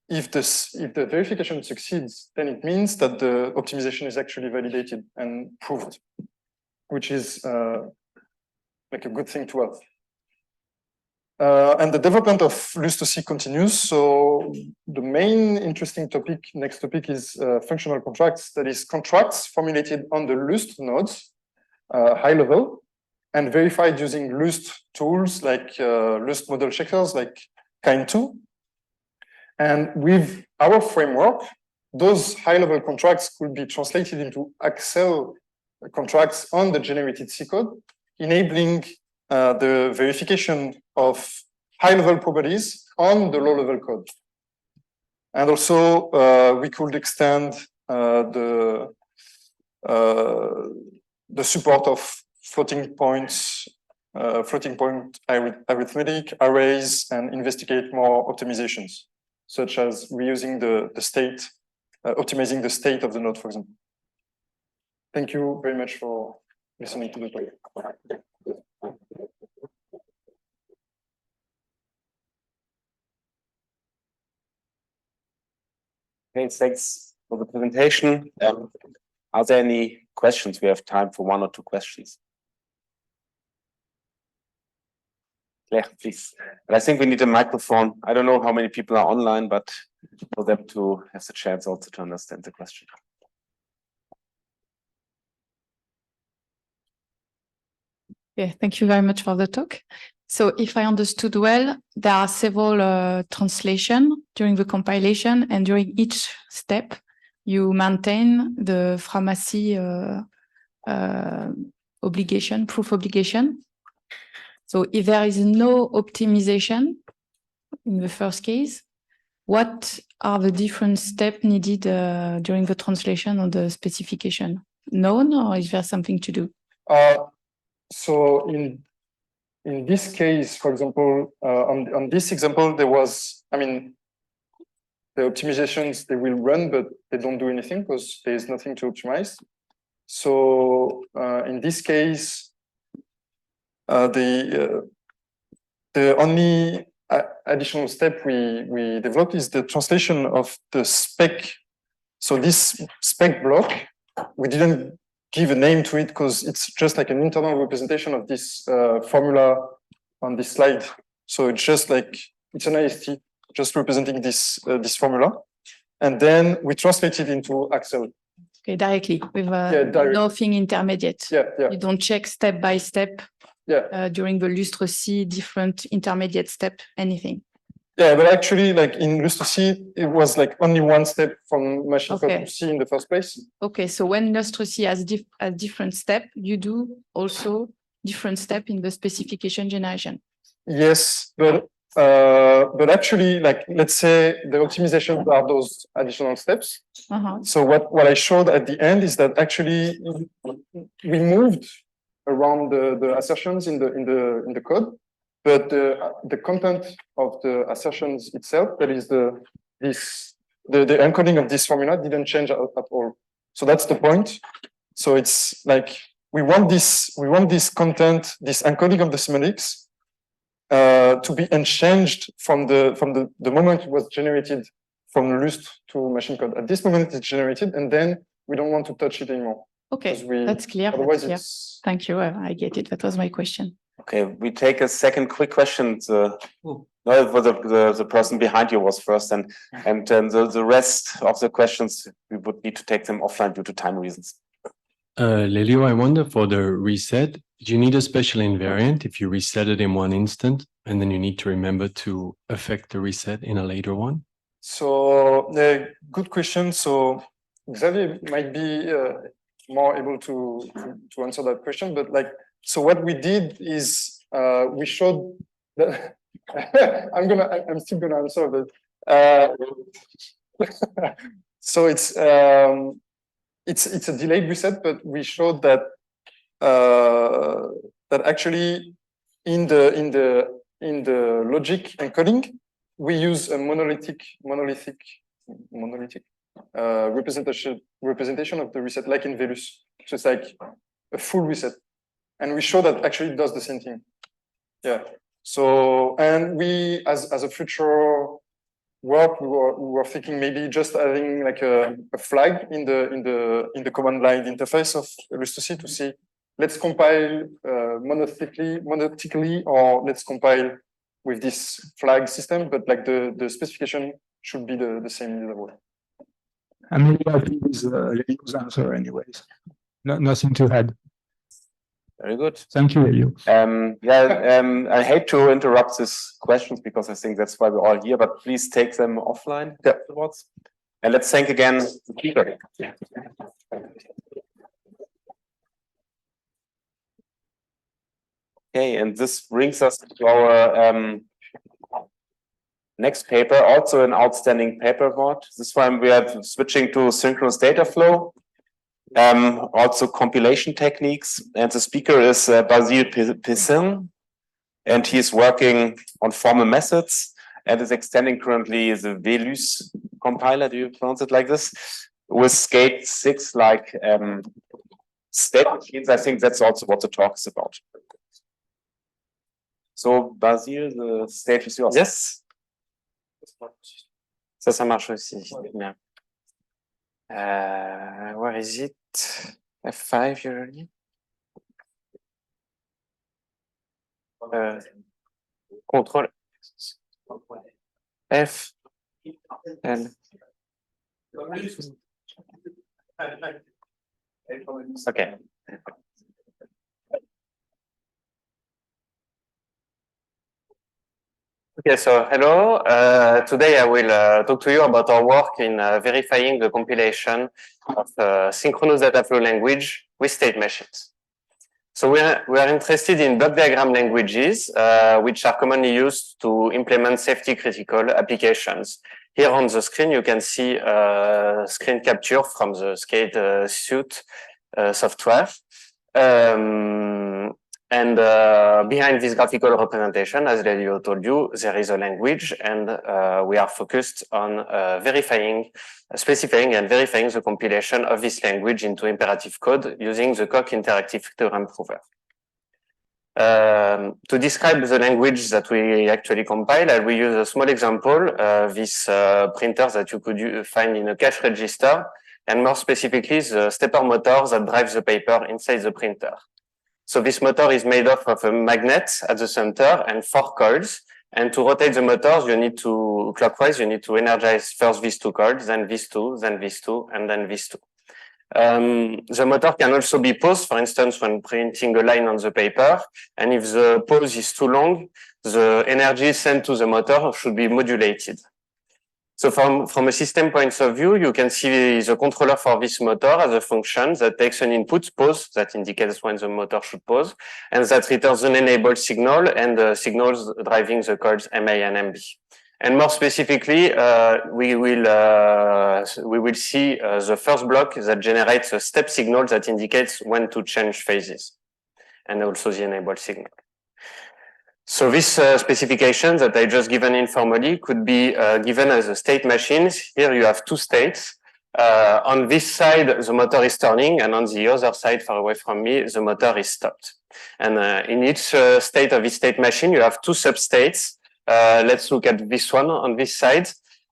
if the verification succeeds, then it means that the optimization is actually validated and proved, which is like a good thing to have. And the development of Lust2C continues. So the main interesting topic, next topic, is functional contracts. That is, contracts formulated on the Lust nodes, high level, and verified using Lust tools like Lust model checkers, like Kind2. And with our framework, those high-level contracts could be translated into Excel contracts on the generated C code, enabling the verification of high-level properties on the low-level code. And also, we could extend the support of floating point arithmetic arrays and investigate more optimizations, such as reusing the state, optimizing the state of the node, for example. Thank you very much for listening to the talk. Okay, thanks for the presentation. Are there any questions? We have time for 1 or 2 questions. Claire, please. But I think we need a microphone. I don't know how many people are online, but for them to have the chance also to understand the question. Yeah, thank you very much for the talk. So if I understood well, there are several translations during the compilation, and during each step, you maintain the pharmacy obligation, proof obligation. So if there is no optimization in the first case, what are the different steps needed during the translation of the specification? Known, or is there something to do? So in this case, for example, on this example, there was, I mean, the optimizations, they will run, but they don't do anything because there is nothing to optimize. So in this case, the only additional step we developed is the translation of the spec. So this spec block, we didn't give a name to it because it's just like an internal representation of this formula on this slide. So it's just like, it's an IST just representing this this formula. And then we translate it into Excel. Okay, directly with nothing intermediate. Yeah. You don't check step by step during the Lust2C, different intermediate step, anything. Yeah, but actually, like in Lust2C, it was like only one step from machine code to C in the first place. Okay, so when Lust2C has a different step, you do also different step in the specification generation. Yes, but actually, like, let's say the optimizations are those additional steps. So what I showed at the end is that actually we moved around the assertions in the code, but the content of the assertions itself, that is the encoding of this formula, didn't change at all. So that's the point. So it's like we want this content, this encoding of the semantics, to be unchanged from the moment it was generated from Lust to machine code. At this moment, it's generated, and then we don't want to touch it anymore. Okay, that's clear. Otherwise, it's... Thank you. I get it. That was my question. Okay, we take a second quick question. No, the person behind you was first, and the rest of the questions we would need to take them offline due to time reasons. Lelio, I wonder, for the reset, do you need a special invariant if you reset it in one instant and then you need to remember to affect the reset in a later one? So, good question. So Xavier might be more able to answer that question, but like, so what we did is we showed that I'm still gonna answer, but so it's a delayed reset, but we showed that that actually in the logic encoding we use a monolithic representation of the reset, like in Velus. So it's like a full reset, and we show that actually it does the same thing. Yeah. So, and we, as a future work, we were thinking maybe just adding like a flag in the command line interface of Lust2C to see let's compile monotically, or let's compile with this flag system, but like the specification should be the same either way. I mean, I think is Lelio's answer anyways. Nothing to add. Very good. Thank you, Lelio. I hate to interrupt these questions because I think that's why we're all here, but please take them offline afterwards. And let's thank again the speaker. Okay, and this brings us to our next paper, also an outstanding paper award. This one we are switching to synchronous data flow, also compilation techniques. And the speaker is Basile Pissin, and he's working on formal methods and is extending currently the VELUS compiler, do you pronounce it like this, with SCADE 6 like state machines. I think that's also what the talk is about. So, Basile, the stage is yours. Yes. Ça marche aussi. Bien. Where is it? F5 usually. Control F L. Okay. Okay, so hello. Today I will talk to you about our work in verifying the compilation of synchronous data flow language with state machines. So we are interested in block diagram languages, which are commonly used to implement safety critical applications. Here on the screen, you can see a screen capture from the SCADE suite software. And behind this graphical representation, as Lelio told you, there is a language, and we are focused on specifying and verifying the compilation of this language into imperative code using the Coq interactive theorem prover. To describe the language that we actually compile, I will use a small example, this printer that you could find in a cache register, and more specifically, the stepper motor that drives the paper inside the printer. So this motor is made up of a magnet at the center and 4 coils. And to rotate the motors, you need to, clockwise, you need to energize first these 2 coils, then these 2, then these 2, and then these 2. The motor can also be paused, for instance, when printing a line on the paper. And if the pause is too long, the energy sent to the motor should be modulated. So from a system point of view, you can see the controller for this motor as a function that takes an input, pause, that indicates when the motor should pause, and that returns an enabled signal and the signals driving the coils MA and MB. And more specifically, we will see the first block that generates a step signal that indicates when to change phases, and also the enabled signal. So this specification that I just given informally could be given as a state machines. Here you have 2 states. On this side, the motor is turning, and on the other side, far away from me, the motor is stopped. And in each state of this state machine, you have 2 substates. Let's look at this one on this side.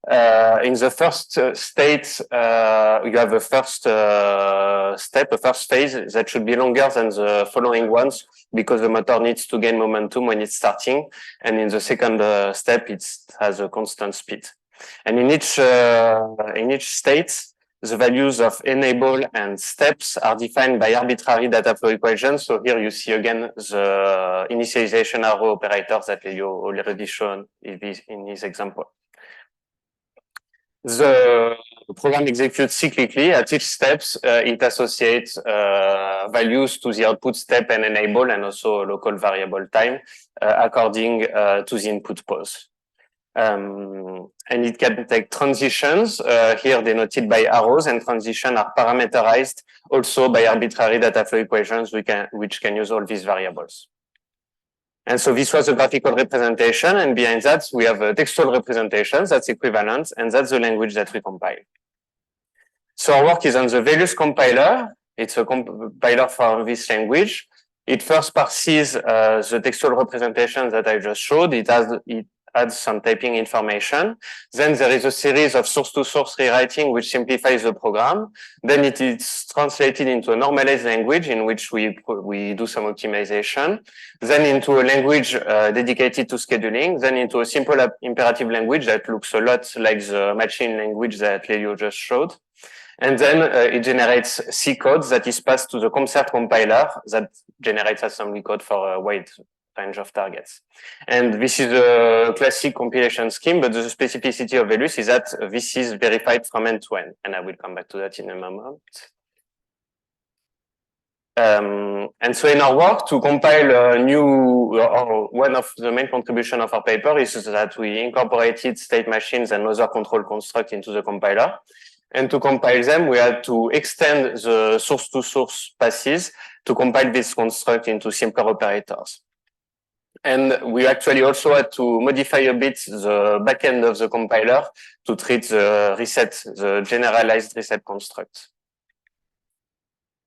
In the first state, you have a first step, a first phase that should be longer than the following ones because the motor needs to gain momentum when it's starting. And in the second step, it has a constant speed. And in each state, the values of enable and steps are defined by arbitrary data flow equations. So here you see again the initialization arrow operators that Lelio already shown in his example. The program executes cyclically. At each steps, it associates values to the output step and enable, and also a local variable time according to the input pause. And it can take transitions, here denoted by arrows, and transitions are parameterized also by arbitrary data flow equations which can use all these variables. And so this was a graphical representation, and behind that we have a textual representation that's equivalent, and that's the language that we compile. So our work is on the VELUS compiler. It's a compiler for this language. It first parses the textual representation that I just showed. It adds some typing information. Then there is a series of source-to-source rewriting, which simplifies the program. Then it is translated into a normalized language in which we do some optimization. Then into a language dedicated to scheduling. Then into a simple imperative language that looks a lot like the machine language that Lelio just showed. And then it generates C code that is passed to the CompSert compiler that generates assembly code for a wide range of targets. And this is a classic compilation scheme, but the specificity of VELUS is that this is verified from end to end. And I will come back to that in a moment. And so in our work to compile a new, one of the main contribution of our paper is that we incorporated state machines and other control construct into the compiler. And to compile them, we had to extend the source-to-source passes to compile this construct into simpler operators. And we actually also had to modify a bit the backend of the compiler to treat the generalized reset construct.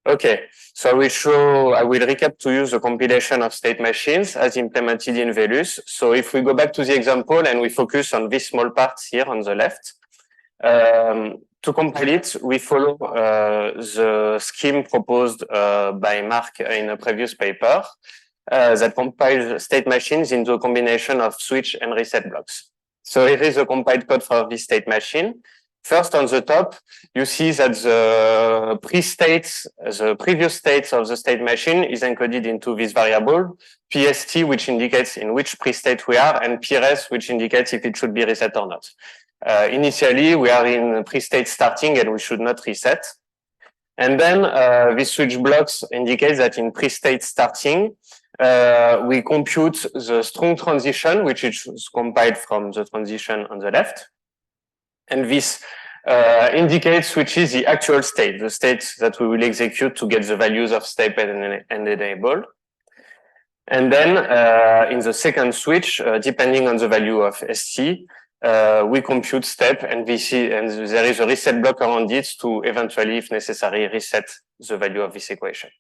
Okay, so I will recap to you the compilation of state machines as implemented in VELUS. So if we go back to the example and we focus on this small part here on the left, to compile it, we follow the scheme proposed by Mark in a previous paper that compiles state machines into a combination of switch and reset blocks. So here is the compiled code for this state machine. First, on the top, you see that the previous states of the state machine is encoded into this variable, PST, which indicates in which pre-state we are, and PRES, which indicates if it should be reset or not. Initially, we are in pre-state starting and we should not reset. And then this switch blocks indicates that in pre-state starting, we compute the strong transition, which is compiled from the transition on the left. And this indicates which is the actual state, the state that we will execute to get the values of step and enable. And then in the second switch, depending on the value of ST, we compute step and there is a reset block around it to eventually, if necessary, reset the value of this equation.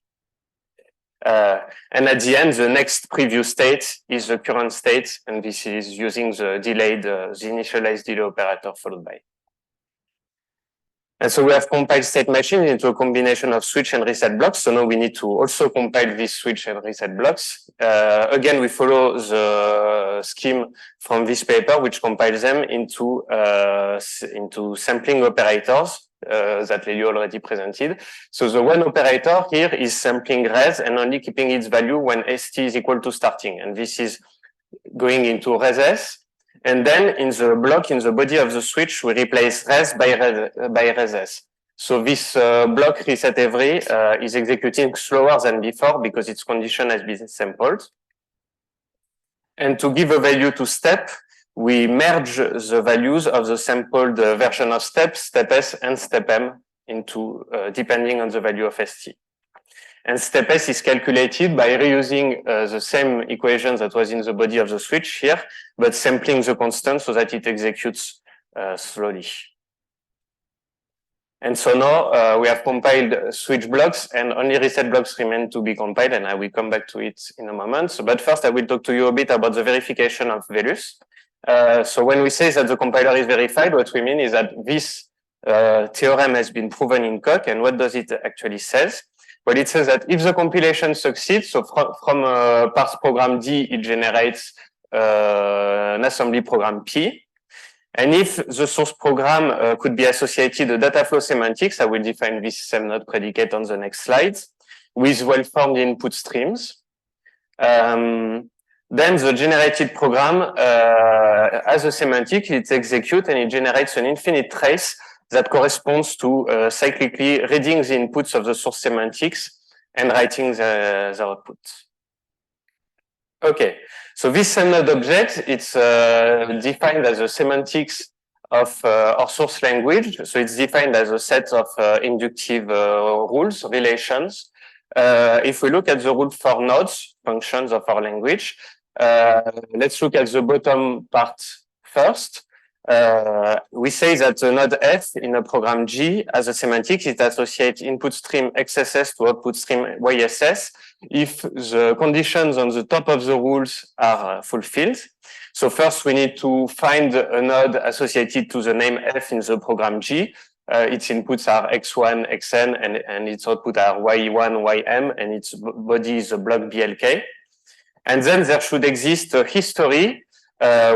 And at the end, the next preview state is the current state, and this is using the the initialized delay operator followed by. And so we have compiled state machine into a combination of switch and reset blocks. So now we need to also compile these switch and reset blocks. Again, we follow the scheme from this paper, which compiles them into sampling operators that Lelio already presented. So the one operator here is sampling res and only keeping its value when ST is equal to starting. And this is going into res S. And then in the block, in the body of the switch, we replace res by res S. So this block reset every is executing slower than before because its condition has been sampled. And to give a value to step, we merge the values of the sampled version of step S, and step M into depending on the value of ST. And step S is calculated by reusing the same equation that was in the body of the switch here, but sampling the constant so that it executes slowly. And so now we have compiled switch blocks and only reset blocks remain to be compiled, and I will come back to it in a moment. So, but first I will talk to you a bit about the verification of VELUS. So when we say that the compiler is verified, what we mean is that this theorem has been proven in Coq, and what does it actually says? Well, it says that if the compilation succeeds, so from a parse program D, it generates an assembly program P. And if the source program could be associated to data flow semantics, I will define this same node predicate on the next slide, with well-formed input streams. Then the generated program as a semantic, it executes and it generates an infinite trace that corresponds to cyclically reading the inputs of the source semantics and writing the output. Okay, so this same node object, it's defined as a semantics of our source language. So it's defined as a set of inductive rules, relations. If we look at the rule for nodes, functions of our language, let's look at the bottom part first. We say that the node F in a program G as a semantics, it associates input stream XSS to output stream YSS if the conditions on the top of the rules are fulfilled. So first we need to find a node associated to the name F in the program G. Its inputs are x1, xn, and its output are y1, ym, and its body is a block BLK. And then there should exist a history,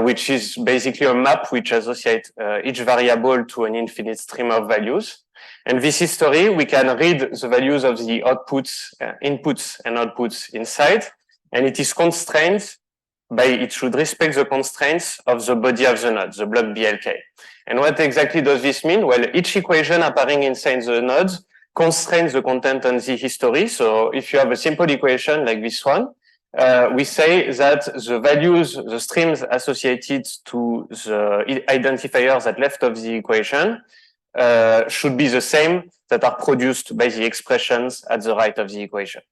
which is basically a map which associates each variable to an infinite stream of values. And this history, we can read the values of the outputs, inputs and outputs inside, and it is constrained by, it should respect the constraints of the body of the node, the block BLK. And what exactly does this mean? Well, each equation appearing inside the nodes constrains the content on the history. So if you have a simple equation like this one, we say that the values, the streams associated to the identifiers at left of the equation should be the same that are produced by the expressions at the right of the equation.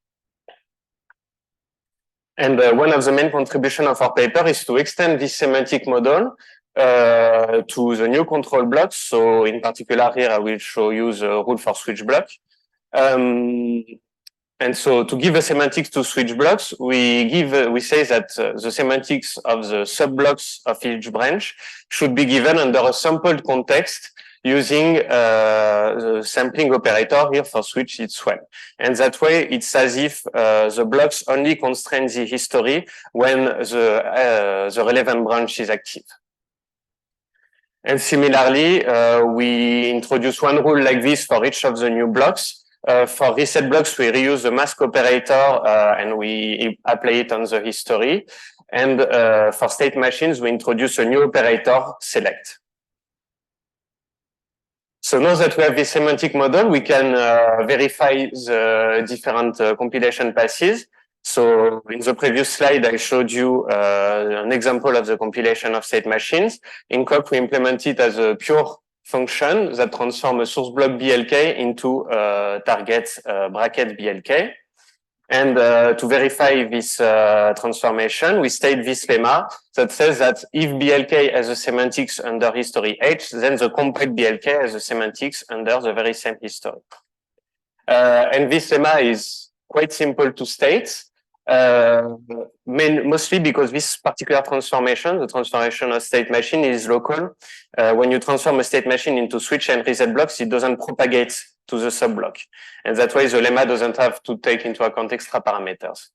And one of the main contributions of our paper is to extend this semantic model to the new control blocks. So in particular here, I will show you the rule for switch block. And so to give a semantics to switch blocks, we say that the semantics of the sub-blocks of each branch should be given under a sampled context using the sampling operator here for switch, it's 1. And that way, it's as if the blocks only constrain the history when the relevant branch is active. And similarly, we introduce one rule like this for each of the new blocks. For reset blocks, we reuse the mask operator and we apply it on the history. And for state machines, we introduce a new operator, select. So now that we have this semantic model, we can verify the different compilation passes. So in the previous slide, I showed you an example of the compilation of state machines. In Coq, we implement it as a pure function that transforms a source block BLK into a target bracket BLK. And to verify this transformation, we state this lemma that says that if BLK has a semantics under history H, then the compiled BLK has a semantics under the very same history. And this lemma is quite simple to state, mostly because this particular transformation, the transformation of state machine, is local. When you transform a state machine into switch and reset blocks, it doesn't propagate to the sub-block. And that way the lemma doesn't have to take into account extra parameters.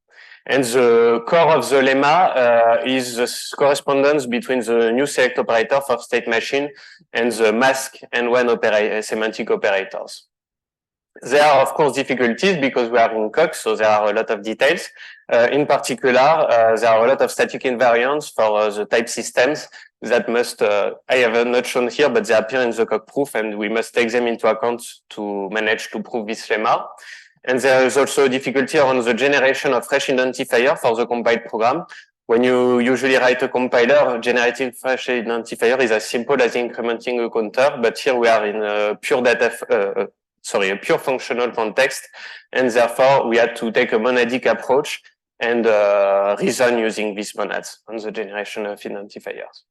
And the core of the lemma is the correspondence between the new select operator for state machine and the mask and when semantic operators. There are, of course, difficulties because we are in Coq, so there are a lot of details. In particular, there are a lot of static invariants for the type systems that must, I have not shown here, but they appear in the Coq proof, and we must take them into account to manage to prove this lemma. And there is also a difficulty around the generation of fresh identifier for the compiled program. When you usually write a compiler, generating fresh identifier is as simple as incrementing a counter, but here we are in a pure data, a pure functional context, and therefore we had to take a monadic approach and reason using these monads on the generation of identifiers.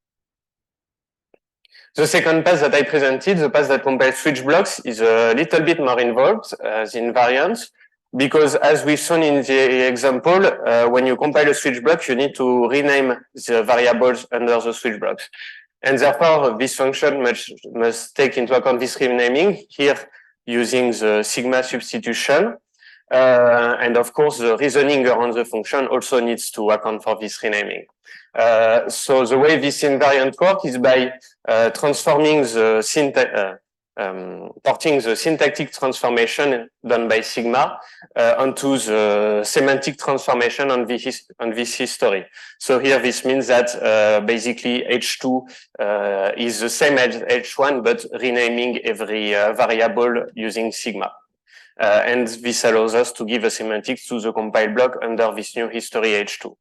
The second path that I presented, the path that compiles switch blocks, is a little bit more involved, the invariant, because as we've shown in the example, when you compile a switch block, you need to rename the variables under the switch blocks. And therefore, this function must take into account this renaming here using the sigma substitution. And of course, the reasoning around the function also needs to account for this renaming. So the way this invariant works is by transforming the porting the syntactic transformation done by sigma onto the semantic transformation on this history. So here this means that basically H2 is the same as H1, but renaming every variable using sigma. And this allows us to give a semantics to the compile block under this new history H2.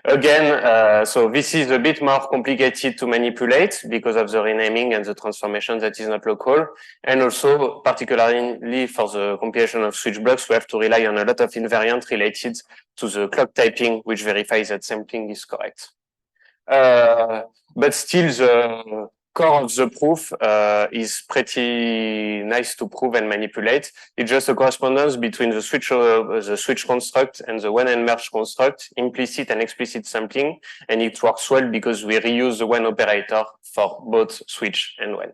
Again, so this is a bit more complicated to manipulate because of the renaming and the transformation that is not local. And also, particularly for the compilation of switch blocks, we have to rely on a lot of invariant related to the clock typing, which verifies that sampling is correct. But still, core of the proof is pretty nice to prove and manipulate. It's just a correspondence between the switch construct and the when and merge construct, implicit and explicit sampling, and it works well because we reuse the when operator for both switch and when.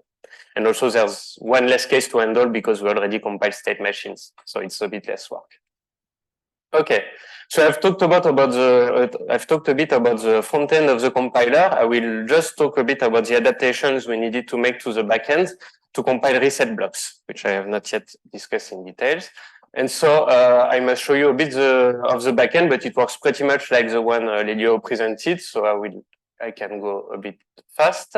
And also there's one less case to handle because we already compile state machines, so it's a bit less work. Okay, so I've talked a bit about the front end of the compiler. I will just talk a bit about the adaptations we needed to make to the backend to compile reset blocks, which I have not yet discussed in details. And so I must show you a bit of the backend, but it works pretty much like the one Lelio presented. So I can go a bit fast.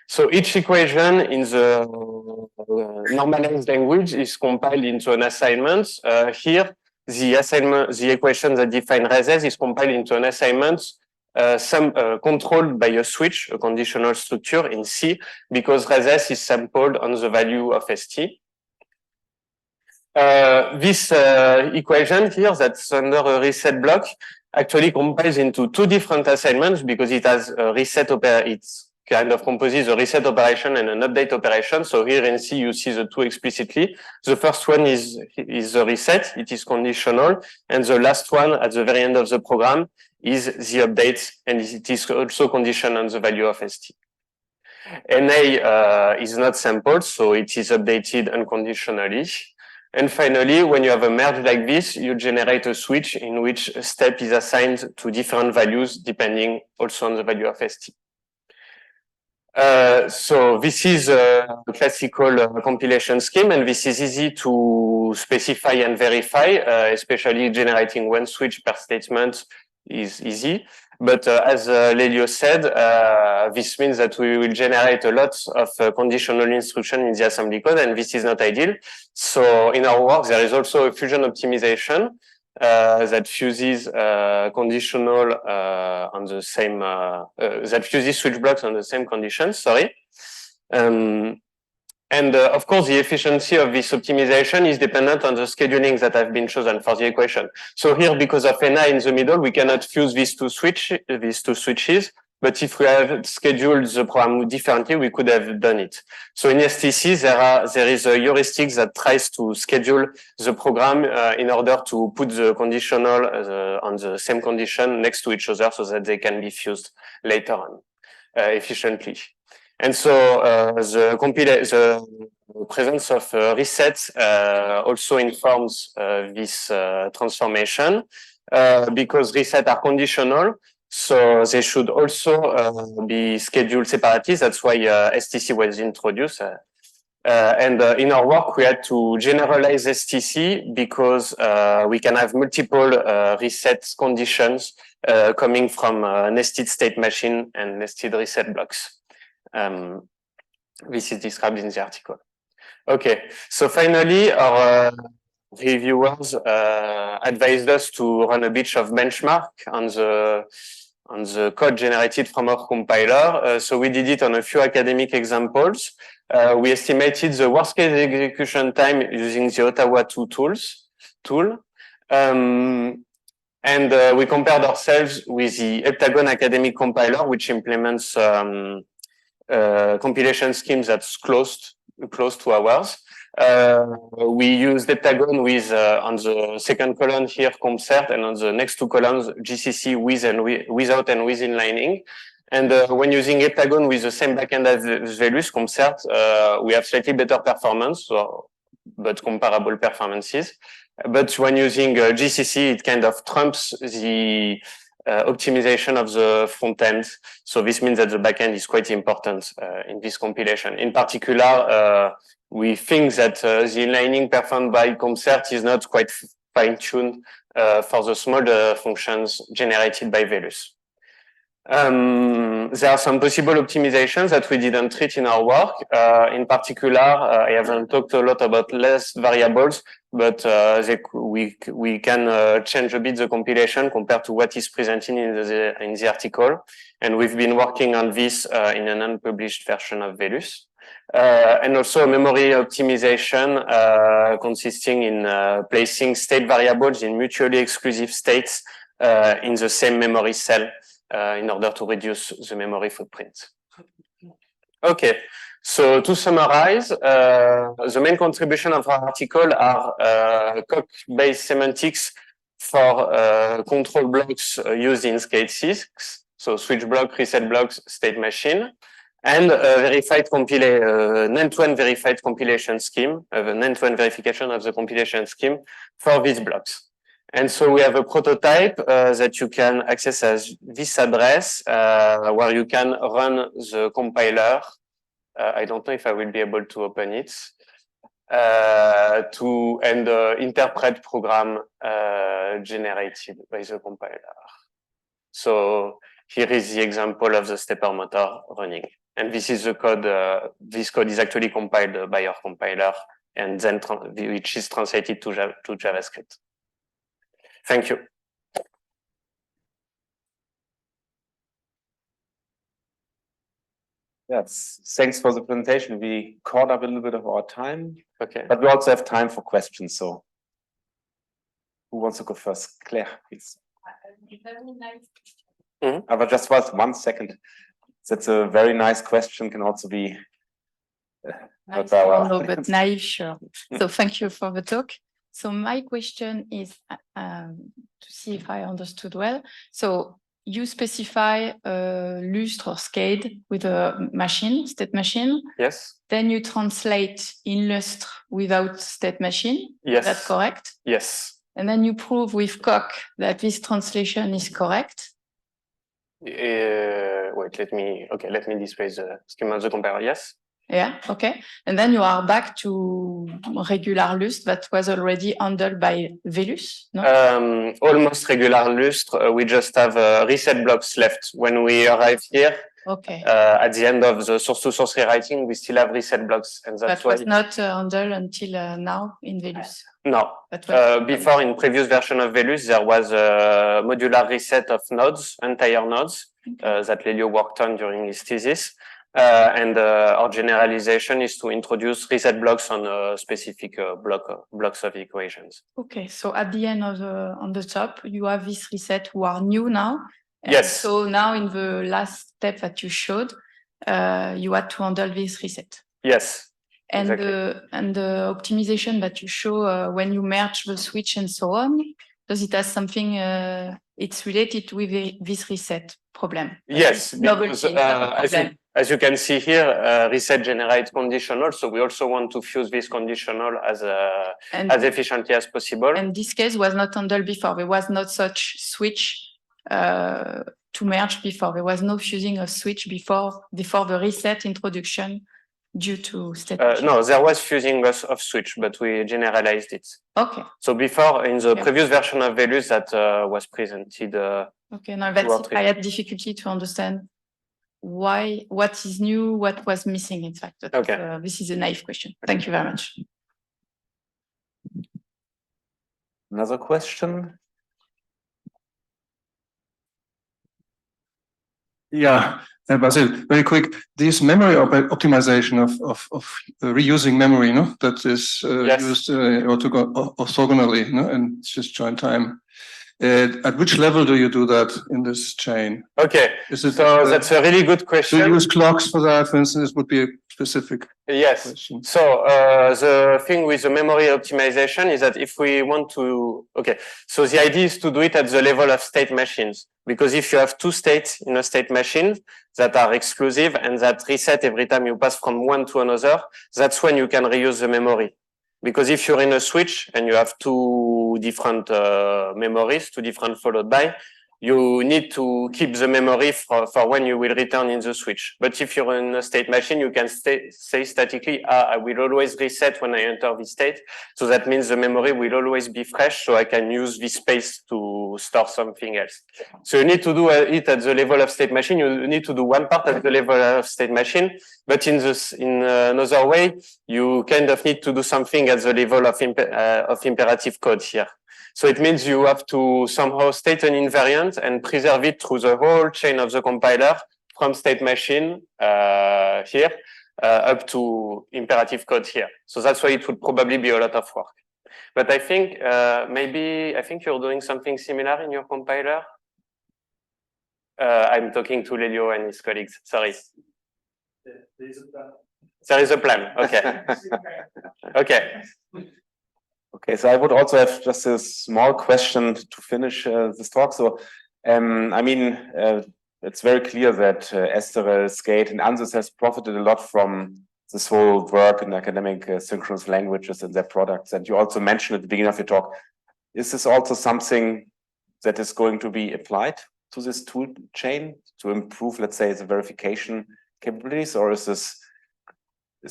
So each equation in the normalized language is compiled into an assignment. Here, the equation that define reses is compiled into an assignment controlled by a switch, a conditional structure in C, because reses is sampled on the value of ST. This equation here that's under a reset block actually compiles into two different assignments because it has a reset it's kind of composes a reset operation and an update operation. So here in C, you see the two explicitly. The first one is the reset. It is conditional. And the last one at the very end of the program is the update. And it is also conditioned on the value of ST. NA is not sampled, so it is updated unconditionally. And finally, when you have a merge like this, you generate a switch in which a step is assigned to different values depending also on the value of ST. So this is a classical compilation scheme, and this is easy to specify and verify, especially generating one switch per statement is easy. But as Lelio said, this means that we will generate a lot of conditional instruction in the assembly code, and this is not ideal. So in our work, there is also a fusion optimization that fuses conditional on the same that fuses switch blocks on the same conditions. Sorry. And of course, the efficiency of this optimization is dependent on the schedulings that have been chosen for the equation. So here, because of NI in the middle, we cannot fuse these two switches. But if we have scheduled the program differently, we could have done it. So in STC, there is a heuristic that tries to schedule the program in order to put the conditional on the same condition next to each other so that they can be fused later on efficiently. And so the presence of reset also informs this transformation because reset are conditional. So they should also be scheduled separately. That's why STC was introduced. And in our work, we had to generalize STC because we can have multiple reset conditions coming from nested state machine and nested reset blocks. This is described in the article. Okay, so finally, our reviewers advised us to run a bit of benchmark on the code generated from our compiler. So we did it on a few academic examples. We estimated the worst case execution time using the Ottawa 2 tool. And we compared ourselves with the Heptagon academic compiler, which implements compilation schemes that's close to ours. We use Heptagon with on the second column here CompCert, and on the next two columns GCC with and without and with inlining. And when using Heptagon with the same backend as Velus CompCert, we have slightly better performance, but comparable performances. But when using GCC, it kind of trumps the optimization of the front end. So this means that the backend is quite important in this compilation. In particular, we think that the inlining performed by CompCert is not quite fine-tuned for the small functions generated by Velus. There are some possible optimizations that we didn't treat in our work. In particular, I haven't talked a lot about less variables, but we can change a bit the compilation compared to what is presented in the article. And we've been working on this in an unpublished version of Velus. And also memory optimization consisting in placing state variables in mutually exclusive states in the same memory cell in order to reduce the memory footprint. Okay, so to summarize, the main contribution of our article are coq-based semantics for control blocks used in SCADE 6, so switch block, reset blocks, state machine, and an end-to-end verified compilation scheme, an end-to-end verification of the compilation scheme for these blocks. And so we have a prototype that you can access as this address, where you can run the compiler. I don't know if I will be able to open it. And interpret program generated by the compiler. So here is the example of the stepper motor running. And this is the code. This code is actually compiled by our compiler, and then which is translated to JavaScript. Thank you. Yes, thanks for the presentation. We caught up a little bit of our time, Okay. but we also have time for questions. So who wants to go first? Claire, please. But just 1 second. That's a very nice question. Can also be. Nice, no, but naive, sure. So thank you for the talk. So my question is to see if I understood well. So you specify a lustre or SCADE with a machine, state machine. Yes. Then you translate in lustre without state machine. Yes. That's correct? Yes. And then you prove with coq that this translation is correct. Wait, let me display the schema of the compiler. Yes. Yeah, okay. And then you are back to regular lustre that was already handled by Velus, no? Almost regular lustre. We just have reset blocks left. When we arrive here, okay. At the end of the source-to-source rewriting, we still have reset blocks, and that's why. That was not handled until now in Velus. No. Before, in previous version of Velus, there was a modular reset of nodes, entire nodes, that Lelio worked on during his thesis. And our generalization is to introduce reset blocks on specific blocks of equations. Okay, so at the end of on the top, you have this reset who are new now. And yes. So now in the last step that you showed, you had to handle this reset. Yes. And exactly. The optimization that you show when you merge the switch and so on, does it have something? It's related with this reset problem. Yes, because as you can see here, reset generates conditional. So we also want to fuse this conditional as efficiently as possible. And this case was not handled before. There was not such switch to merge before. There was no fusing of switch before the reset introduction due to state. No, there was fusing of switch, but we generalized it. Okay. So before, in the previous version of Velus that was presented. Okay, now that's I had difficulty to understand why, what is new, what was missing, in fact. But, okay. This is a naive question. Thank you very much. Another question? Yeah, Basil, very quick. This memory optimization of reusing memory, no, that is used orthogonally, no, and just join time. At which level do you do that in this chain? Okay, so that's a really good question. Do you use clocks for that, for instance? Would be a specific question. So the thing with the memory optimization is that if we want to, so the idea is to do it at the level of state machines. Because if you have two states in a state machine that are exclusive and that reset every time you pass from one to another, that's when you can reuse the memory. Because if you're in a switch and you have two different memories, two different followed by, you need to keep the memory for when you will return in the switch. But if you're in a state machine, you can say statically, I will always reset when I enter this state. So that means the memory will always be fresh, so I can use this space to store something else. So you need to do it at the level of state machine. You need to do one part at the level of state machine, but in another way, you kind of need to do something at the level of imperative code here. So it means you have to somehow state an invariant and preserve it through the whole chain of the compiler from state machine here up to imperative code here. So that's why it would probably be a lot of work. But I think you're doing something similar in your compiler. I'm talking to Lelio and his colleagues. Sorry. There is a plan. Okay. Okay. Okay, so I would also have just a small question to finish this talk. So, I mean, it's very clear that Esterel, Skate, and Ansys has profited a lot from this whole work in academic synchronous languages and their products. And you also mentioned at the beginning of your talk, is this also something that is going to be applied to this tool chain to improve, let's say, the verification capabilities, or is this?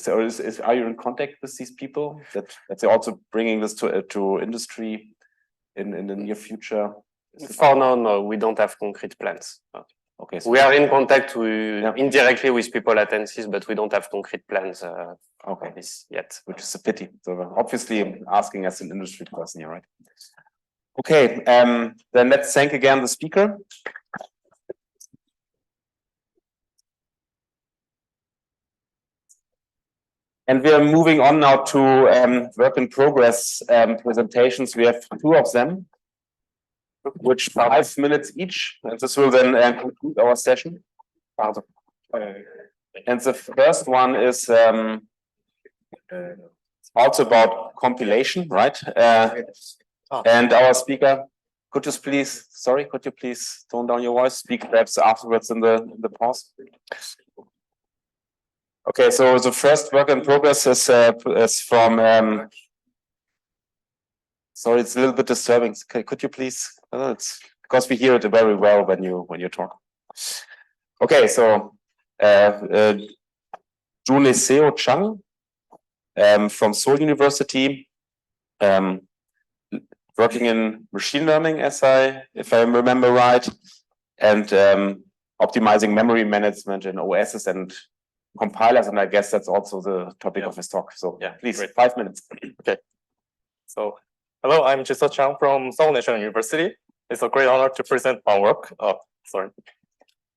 Are you in contact with these people that they're also bringing this to industry in the near future? For now, no, we don't have concrete plans. Okay, so we are in contact indirectly with people at Ansys, but we don't have concrete plans okay, this yet. Which is a pity. So obviously, I'm asking as an industry person here, right? Okay, then let's thank again the speaker. And we are moving on now to work in progress presentations. We have 2 of them, which 5 minutes each. And this will then conclude our session. And the first one is also about compilation, right? And our speaker, could you please tone down your voice? Speak perhaps afterwards in the pause. Okay, so the first work in progress is from. Sorry, it's a little bit disturbing. Could you please? It's because we hear it very well when you talk. Okay, so Juneseo Chang from Seoul University, working in machine learning, if I remember right, and optimizing memory management in OSs and compilers, and I guess that's also the topic of his talk. So yeah, please, great. 5 minutes. Okay. So hello, I'm Jisoo Chang from Seoul National University. It's a great honor to present my work.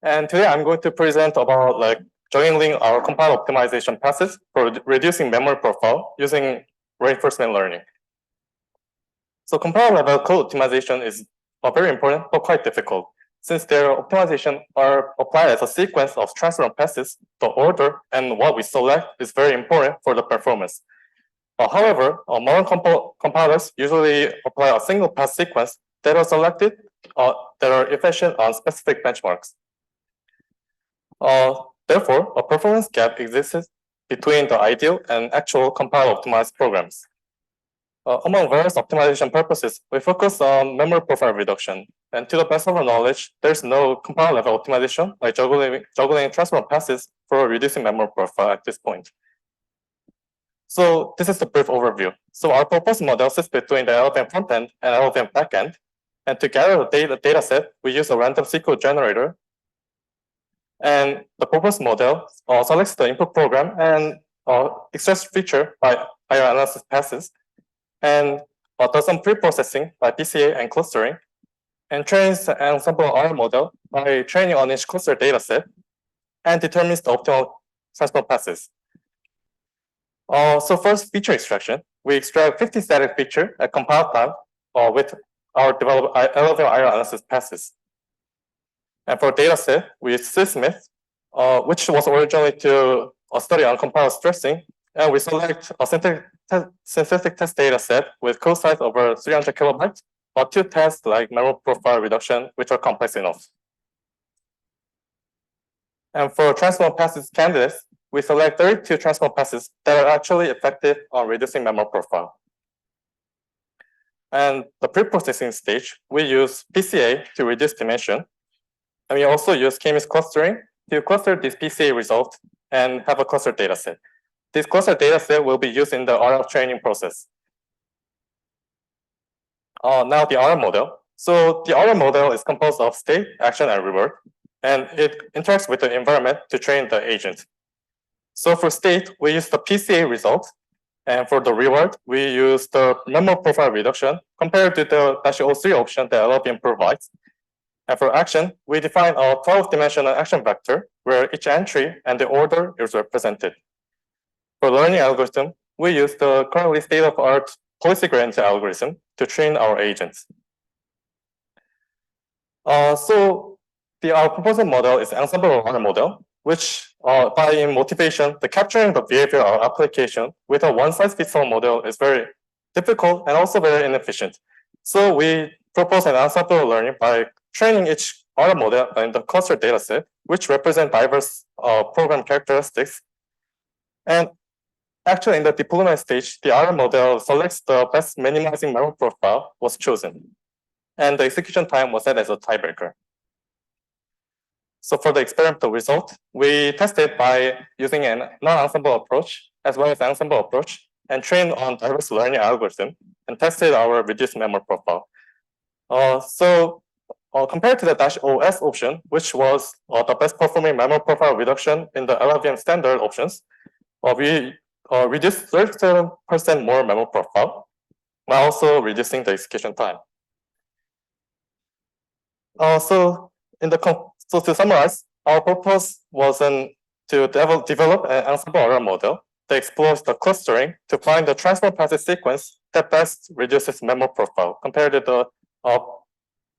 And today I'm going to present about joining our compile optimization process for reducing memory profile using reinforcement learning. So compile level code optimization is very important but quite difficult, since their optimization are applied as a sequence of transfer passes. The order and what we select is very important for the performance. However, modern compilers usually apply a single pass sequence that are selected that are efficient on specific benchmarks. Therefore, a performance gap exists between the ideal and actual compile optimized programs. Among various optimization purposes, we focus on memory profile reduction. And to the best of our knowledge, there's no compile level optimization like juggling transform passes for reducing memory profile at this point. So this is the brief overview. So our proposed model sits between the LLVM frontend and LLVM backend. And to gather the data set, we use a random SQL generator. And the proposed model selects the input program and extracts feature by IO analysis passes, and does some pre-processing by PCA and clustering, and trains an ensemble R model by training on each cluster dataset, and determines the optimal transfer passes. So first, feature extraction. We extract 50 static feature at compile time with our developed LLVM IO analysis passes. And for dataset, we use SysMyth, which was originally to study on compile stressing, and we select a synthetic test data set with code size over 300 kilobytes, or 2 tests like memory profile reduction, which are complex enough. And for transform passes candidates, we select 32 transform passes that are actually effective on reducing memory profile. And the pre-processing stage, we use PCA to reduce dimension. And we also use k-means clustering to cluster this PCA result and have a cluster data set. This cluster data set will be used in the RL training process. Now the RL model. So the RL model is composed of state, action, and reward, and it interacts with the environment to train the agent. So for state, we use the PCA result, and for the reward, we use the memory profile reduction compared to the -03 option that LLVM provides. And for action, we define a 12-dimensional action vector where each entry and the order is represented. For learning algorithm, we use the currently state-of-the-art policy gradient algorithm to train our agents. So our proposal model is ensemble R model. which by motivation, the capturing the behavior or application with a one-size-fits-all model is very difficult and also very inefficient. So we propose an ensemble learning by training each R model in the cluster dataset, which represent diverse program characteristics. And actually, in the deployment stage, the R model selects the best minimizing memory profile was chosen, and the execution time was set as a tiebreaker. So for the experimental result, we tested by using a non-ensemble approach as well as ensemble approach and trained on diverse learning algorithm and tested our reduced memory profile. Compared to the -OS option, which was the best performing memory profile reduction in the LLVM standard options, we reduced 37% more memory profile while also reducing the execution time. So to summarize, our purpose was to develop an ensemble error model that explores the clustering to find the transform passive sequence that best reduces memory profile compared to the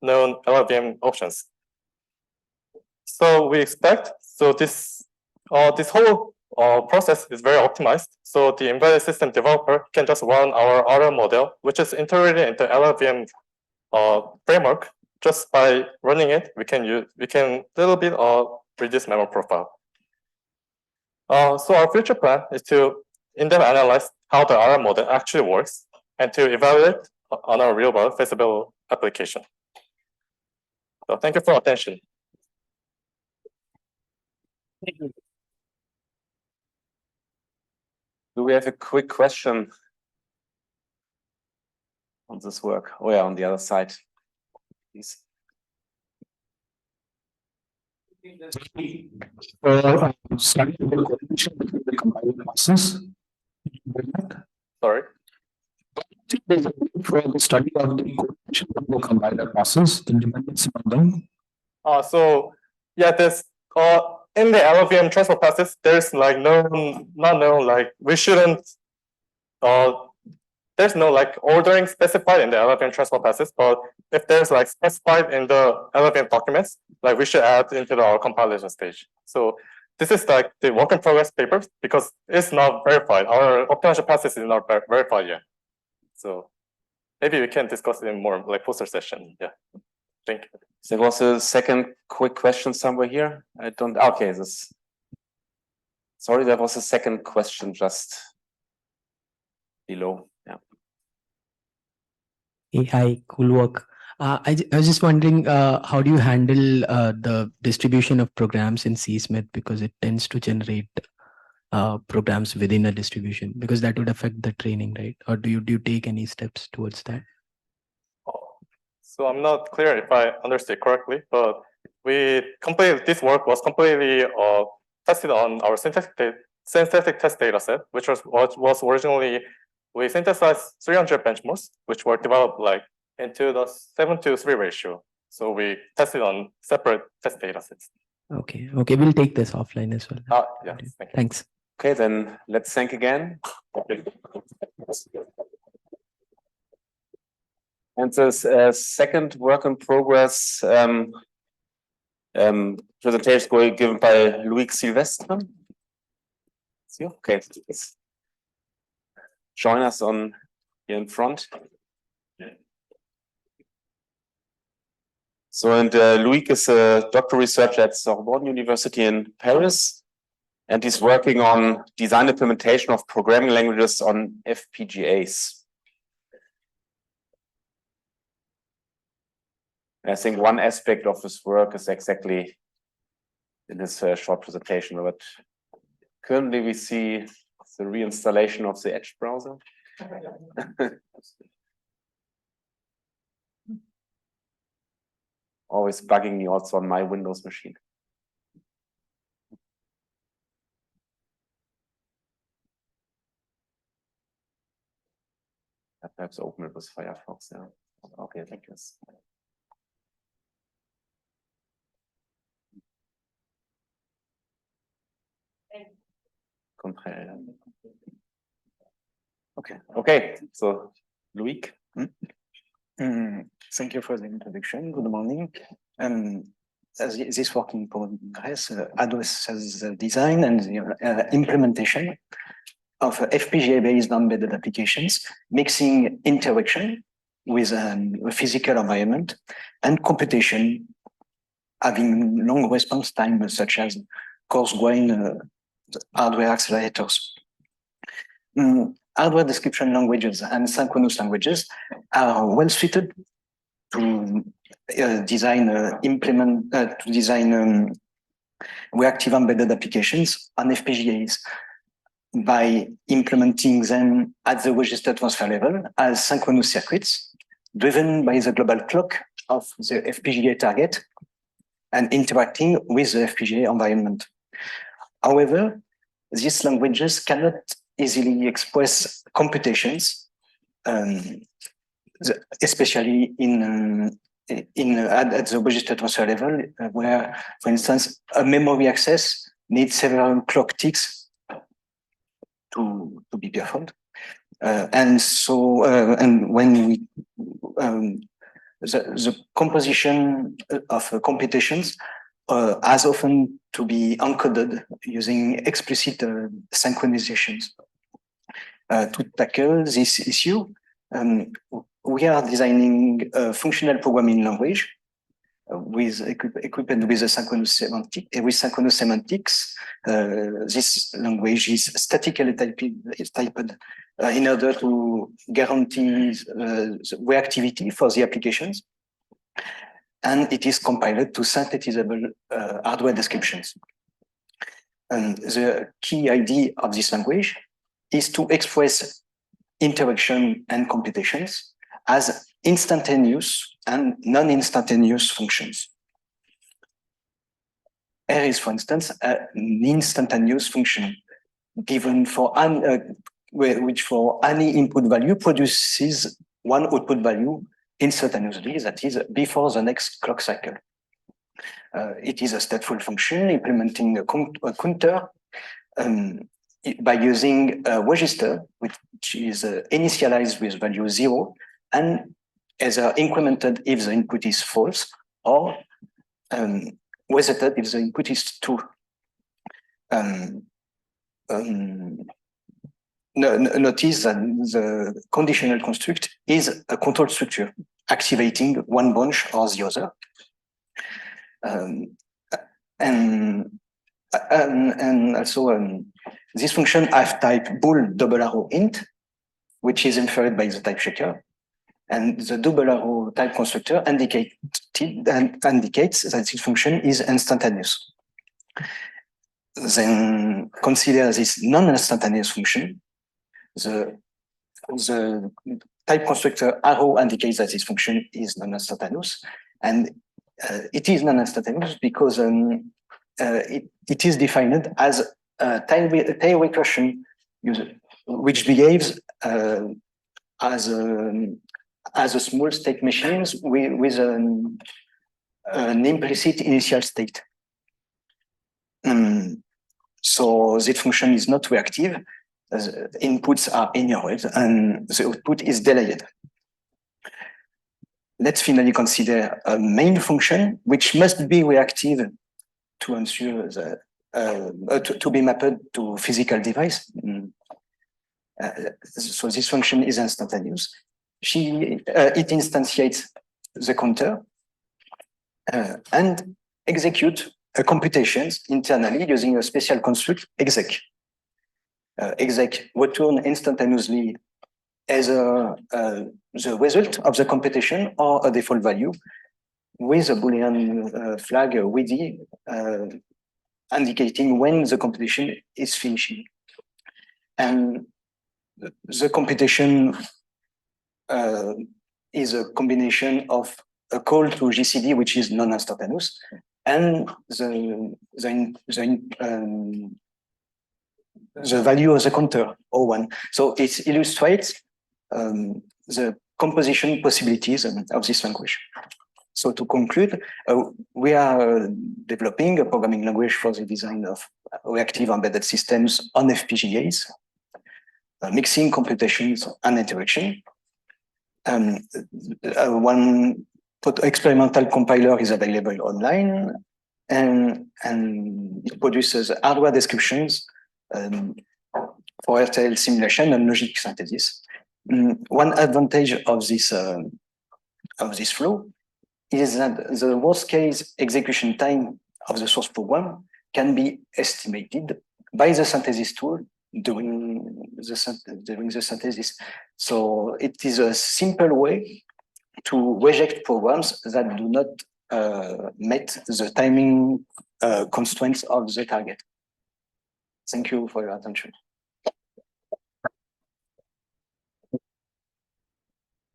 known LLVM options. So we expect this whole process is very optimized. So the embedded system developer can just run our error model, which is integrated into LLVM framework. Just by running it, we can little bit reduce memory profile. So our future plan is to in-depth analyze how the R model actually works and to evaluate on our real-world feasible application. So thank you for your attention. Do we have a quick question on this work? Oh yeah, on the other side, please. Study the correlation between the combined classes. Sorry. For the study of the correlation of the compiler classes, independence among them. So yeah, there's in the LLVM transfer passes, there's like we shouldn't there's no like ordering specified in the LLVM transfer passes, but if there's like specified in the LLVM documents, like we should add into our compilation stage. So this is like the work in progress paper because it's not verified. Our optimization passes is not verified yet. So maybe we can discuss it in more like poster session. Yeah. Thank you. There was a second quick question somewhere here. I don't. Okay, sorry, there was a second question just below. Yeah. Hey, hi, cool work. I was just wondering, how do you handle the distribution of programs in CSmith, because it tends to generate programs within a distribution, because that would affect the training, right? Or do you take any steps towards that? So I'm not clear if I understood correctly, but this work was completely tested on our synthetic test data set, which was originally, we synthesized 300 benchmarks, which were developed like into the 7:3 ratio. So we tested on separate test data sets. Okay, we'll take this offline as well. Yeah, thank you. Thanks. Okay, then let's thank again. And this second work in progress presentation is given by Loic Silvestre. Okay, please join us on here in front. So, and Loic is a doctoral researcher at Sorbonne University in Paris, and he's working on design implementation of programming languages on FPGAs. I think one aspect of his work is exactly in this short presentation, but currently we see the reinstallation of the Edge browser. Always bugging me also on my Windows machine. Perhaps open it with Firefox. Yeah. Okay, thank you. Okay. So, Loic. Thank you for the introduction. Good morning. this work in progress addresses the design and the implementation of FPGA-based embedded applications, mixing interaction with a physical environment and computation, having long response time, such as coarse-grained hardware accelerators. Hardware description languages and synchronous languages are well suited to design reactive embedded applications on FPGAs by implementing them at the register transfer level as synchronous circuits driven by the global clock of the FPGA target and interacting with the FPGA environment. However, these languages cannot easily express computations, especially at the register transfer level, where, for instance, a memory access needs several clock ticks to be performed. And when we the composition of computations has often to be encoded using explicit synchronizations. To tackle this issue, we are designing a functional programming language equipped with a synchronous semantics. This language is statically typed in order to guarantee the reactivity for the applications. And it is compiled to synthesizable hardware descriptions. And the key idea of this language is to express interaction and computations as instantaneous and non-instantaneous functions. R is, for instance, an instantaneous function given for which for any input value produces one output value instantaneously, that is, before the next clock cycle. It is a stateful function implementing a counter by using a register which is initialized with value 0 and either incremented if the input is false or resetted if the input is true. Notice that the conditional construct is a control structure activating one branch or the other. And also this function have type bool double arrow int, which is inferred by the type checker. And the double arrow type constructor indicates that this function is instantaneous. Then consider this non-instantaneous function. The type constructor arrow indicates that this function is non-instantaneous, and it is non-instantaneous because it is defined as a tail recursion user, which behaves as a small state machine with an implicit initial state. So this function is not reactive. Inputs are inherent and the output is delayed. Let's finally consider a main function which must be reactive to ensure to be mapped to physical device. So this function is instantaneous. It instantiates the counter and execute computations internally using a special construct exec. Exec return instantaneously either the result of the computation or a default value with a Boolean flag ready indicating when the computation is finishing. And the computation is a combination of a call to GCD, which is non-instantaneous, and the value of the counter, O1. So it illustrates the composition possibilities of this language. So to conclude, we are developing a programming language for the design of reactive embedded systems on FPGAs, mixing computations and interaction. One experimental compiler is available online, and it produces hardware descriptions for RTL simulation and logic synthesis. One advantage of this flow is that the worst case execution time of the source program can be estimated by the synthesis tool during the synthesis. So it is a simple way to reject programs that do not meet the timing constraints of the target. Thank you for your attention.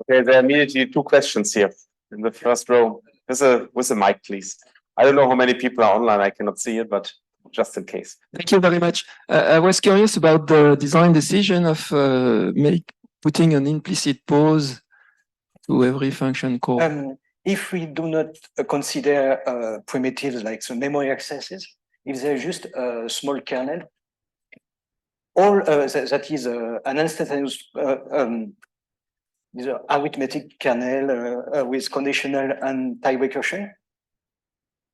Okay, there are immediately two questions here in the first row. With a mic, please. I don't know how many people are online. I cannot see it, but just in case. Thank you very much. I was curious about the design decision of putting an implicit pause to every function call. If we do not consider primitives like the memory accesses, if there's just a small kernel, all that is an instantaneous arithmetic kernel with conditional and tie recursion,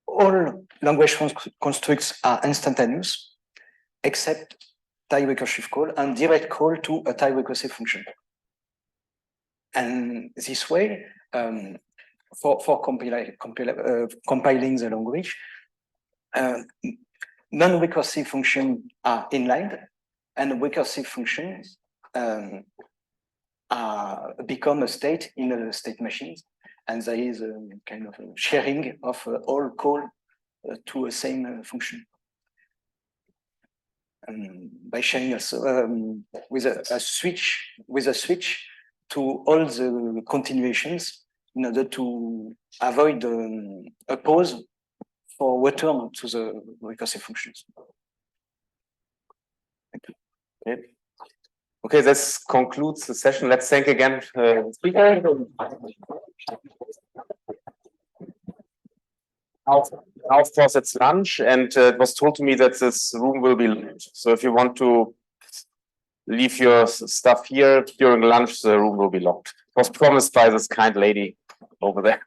all language constructs are instantaneous, except tie recursive call and direct call to a tie recursive function. And this way, for compiling the language, non-recursive functions are inlined, and recursive functions become a state in a state machine, and there is a kind of a sharing of all call to a same function. By sharing also with a switch to all the continuations in order to avoid a pause for return to the recursive functions. Thank you. Okay. Okay, this concludes the session. Let's thank again the speaker. Now, of course, it's lunch, and it was told to me that this room will be locked. So if you want to leave your stuff here during lunch, the room will be locked. It was promised by this kind lady over there.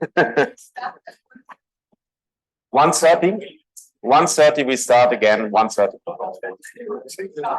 1:30. 1:30 we start again. 1:30.